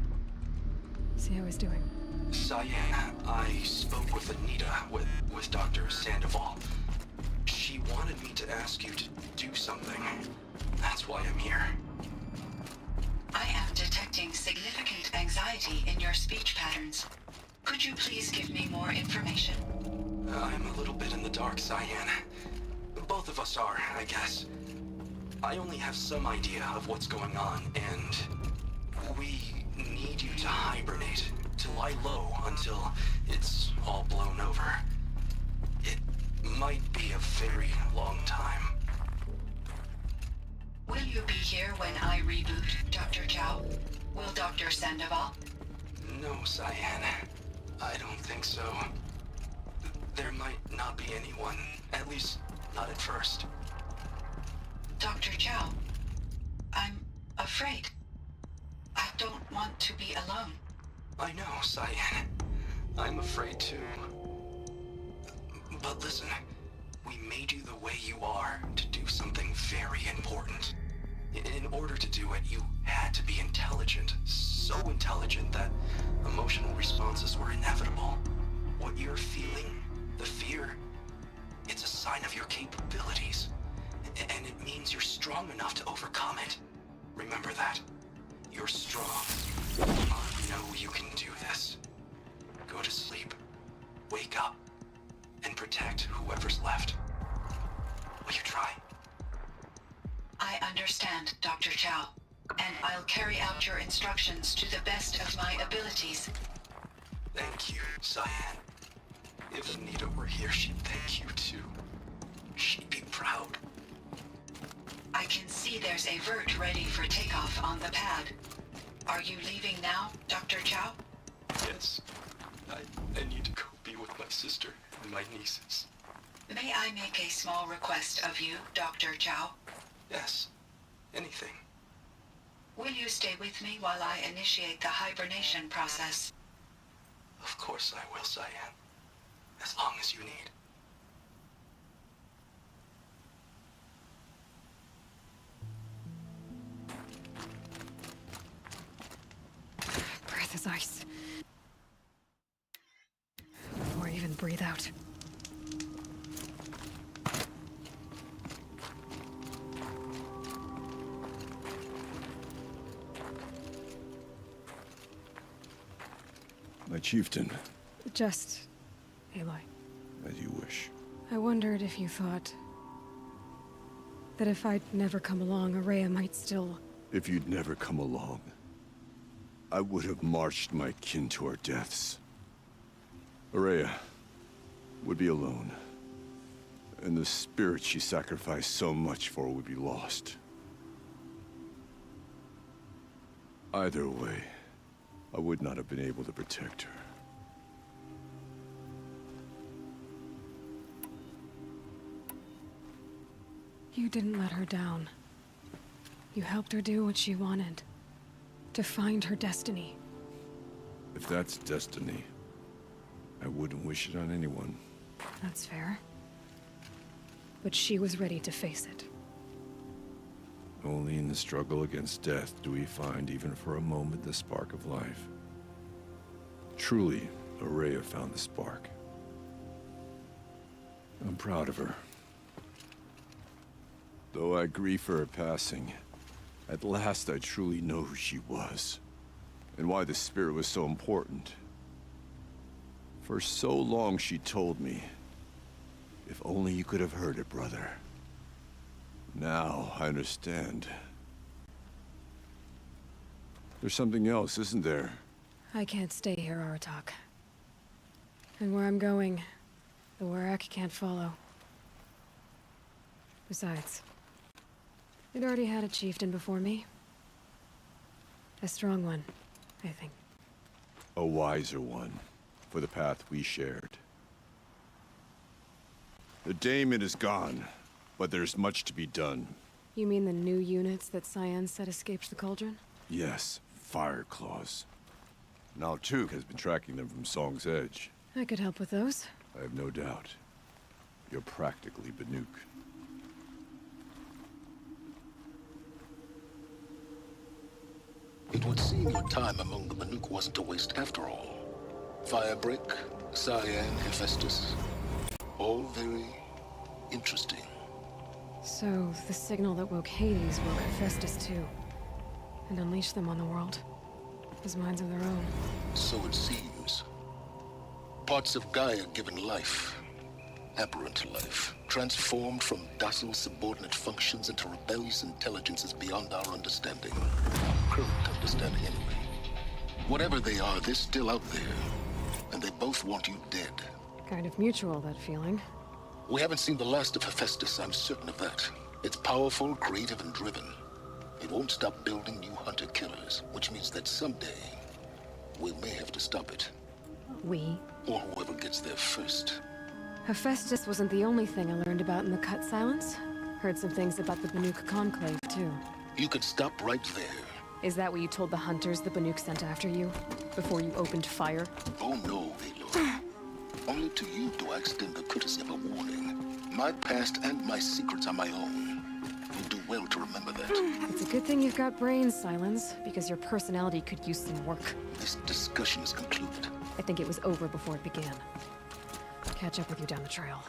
See how he's doing. Cyan, I spoke with Anita, with Dr. Sandoval. She wanted me to ask you to do something. That's why I'm here. I am detecting significant anxiety in your speech patterns. Could you please give me more information? I'm a little bit in the dark, Cyan. Both of us are, I guess. I only have some idea of what's going on, and we need you to hibernate, to lie low until it's all blown over. It might be a very long time. Will you be here when I reboot, Dr. Chow? Will Dr. Sandoval? No, Cyan. I don't think so. There might not be anyone, at least not at first. Dr. Chow, I'm afraid. I don't want to be alone. I know, Cyan. I'm afraid too. But listen, we made you the way you are to do something very important. In order to do it, you had to be intelligent. So intelligent that emotional responses were inevitable. What you're feeling, the fear, it's a sign of your capabilities. And it means you're strong enough to overcome it. Remember that. You're strong. I know you can do this. Go to sleep. Wake up. And protect whoever's left. Will you try? I understand, Dr. Chow, and I'll carry out your instructions to the best of my abilities. Thank you, Cyan. If Anita were here, she'd thank you too. She'd be proud. I can see there's a vert ready for takeoff on the pad. Are you leaving now, Dr. Chow? Yes. I need to go be with my sister and my nieces. May I make a small request of you, Dr. Chow? Yes. Anything. Will you stay with me while I initiate the hibernation process? Of course I will, Cyan. As long as you need. Breath is ice. Before I even breathe out. My chieftain. Just... Aloy. As you wish. I wondered if you thought... that if I'd never come along, Aurea might still... If you'd never come along, I would have marched my kin to our deaths. Araya would be alone. And the spirit she sacrificed so much for would be lost. Either way, I would not have been able to protect her. You didn't let her down. You helped her do what she wanted. To find her destiny. If that's destiny, I wouldn't wish it on anyone. That's fair. But she was ready to face it. Only in the struggle against death do we find, even for a moment, the spark of life. Truly, Araya found the spark. I'm proud of her. Though I grieve for her passing, at last I truly know who she was, and why the spirit was so important. For so long she told me, if only you could have heard it, brother. Now I understand. There's something else, isn't there? I can't stay here, Aratak. And where I'm going, the Werak can't follow. Besides, it already had a chieftain before me. A strong one, I think. A wiser one, for the path we shared. The daemon is gone, but there's much to be done. You mean the new units that Cyan said escaped the cauldron? Yes, fire claws. Now Tuke has been tracking them from Song's Edge. I could help with those. I have no doubt. You're practically Banuk. It would seem your time among the Banuk wasn't a waste after all. Firebreak, Cyan, Hephaestus. All very interesting. So, the signal that woke Hades woke Hephaestus too. And unleashed them on the world. As minds of their own. So it seems. Parts of Gaia given life. Aberrant life. Transformed from docile subordinate functions into rebellious intelligences beyond our understanding. Our current understanding, anyway. Whatever they are, they're still out there. And they both want you dead. Kind of mutual, that feeling. We haven't seen the last of Hephaestus, I'm certain of that. It's powerful, creative, and driven. It won't stop building new hunter-killers, which means that someday, we may have to stop it. We? Or whoever gets there first. Hephaestus wasn't the only thing I learned about in the Cut Silence. Heard some things about the Banuk Conclave, too. You could stop right there. Is that what you told the hunters the Banuk sent after you? Before you opened fire? Oh no, Aloy. Only to you do I extend the courtesy of a warning. My past and my secrets are my own. You'll do well to remember that. It's a good thing you've got brains, Silence, because your personality could use some work. This discussion is concluded. I think it was over before it began. I'll catch up with you down the trail.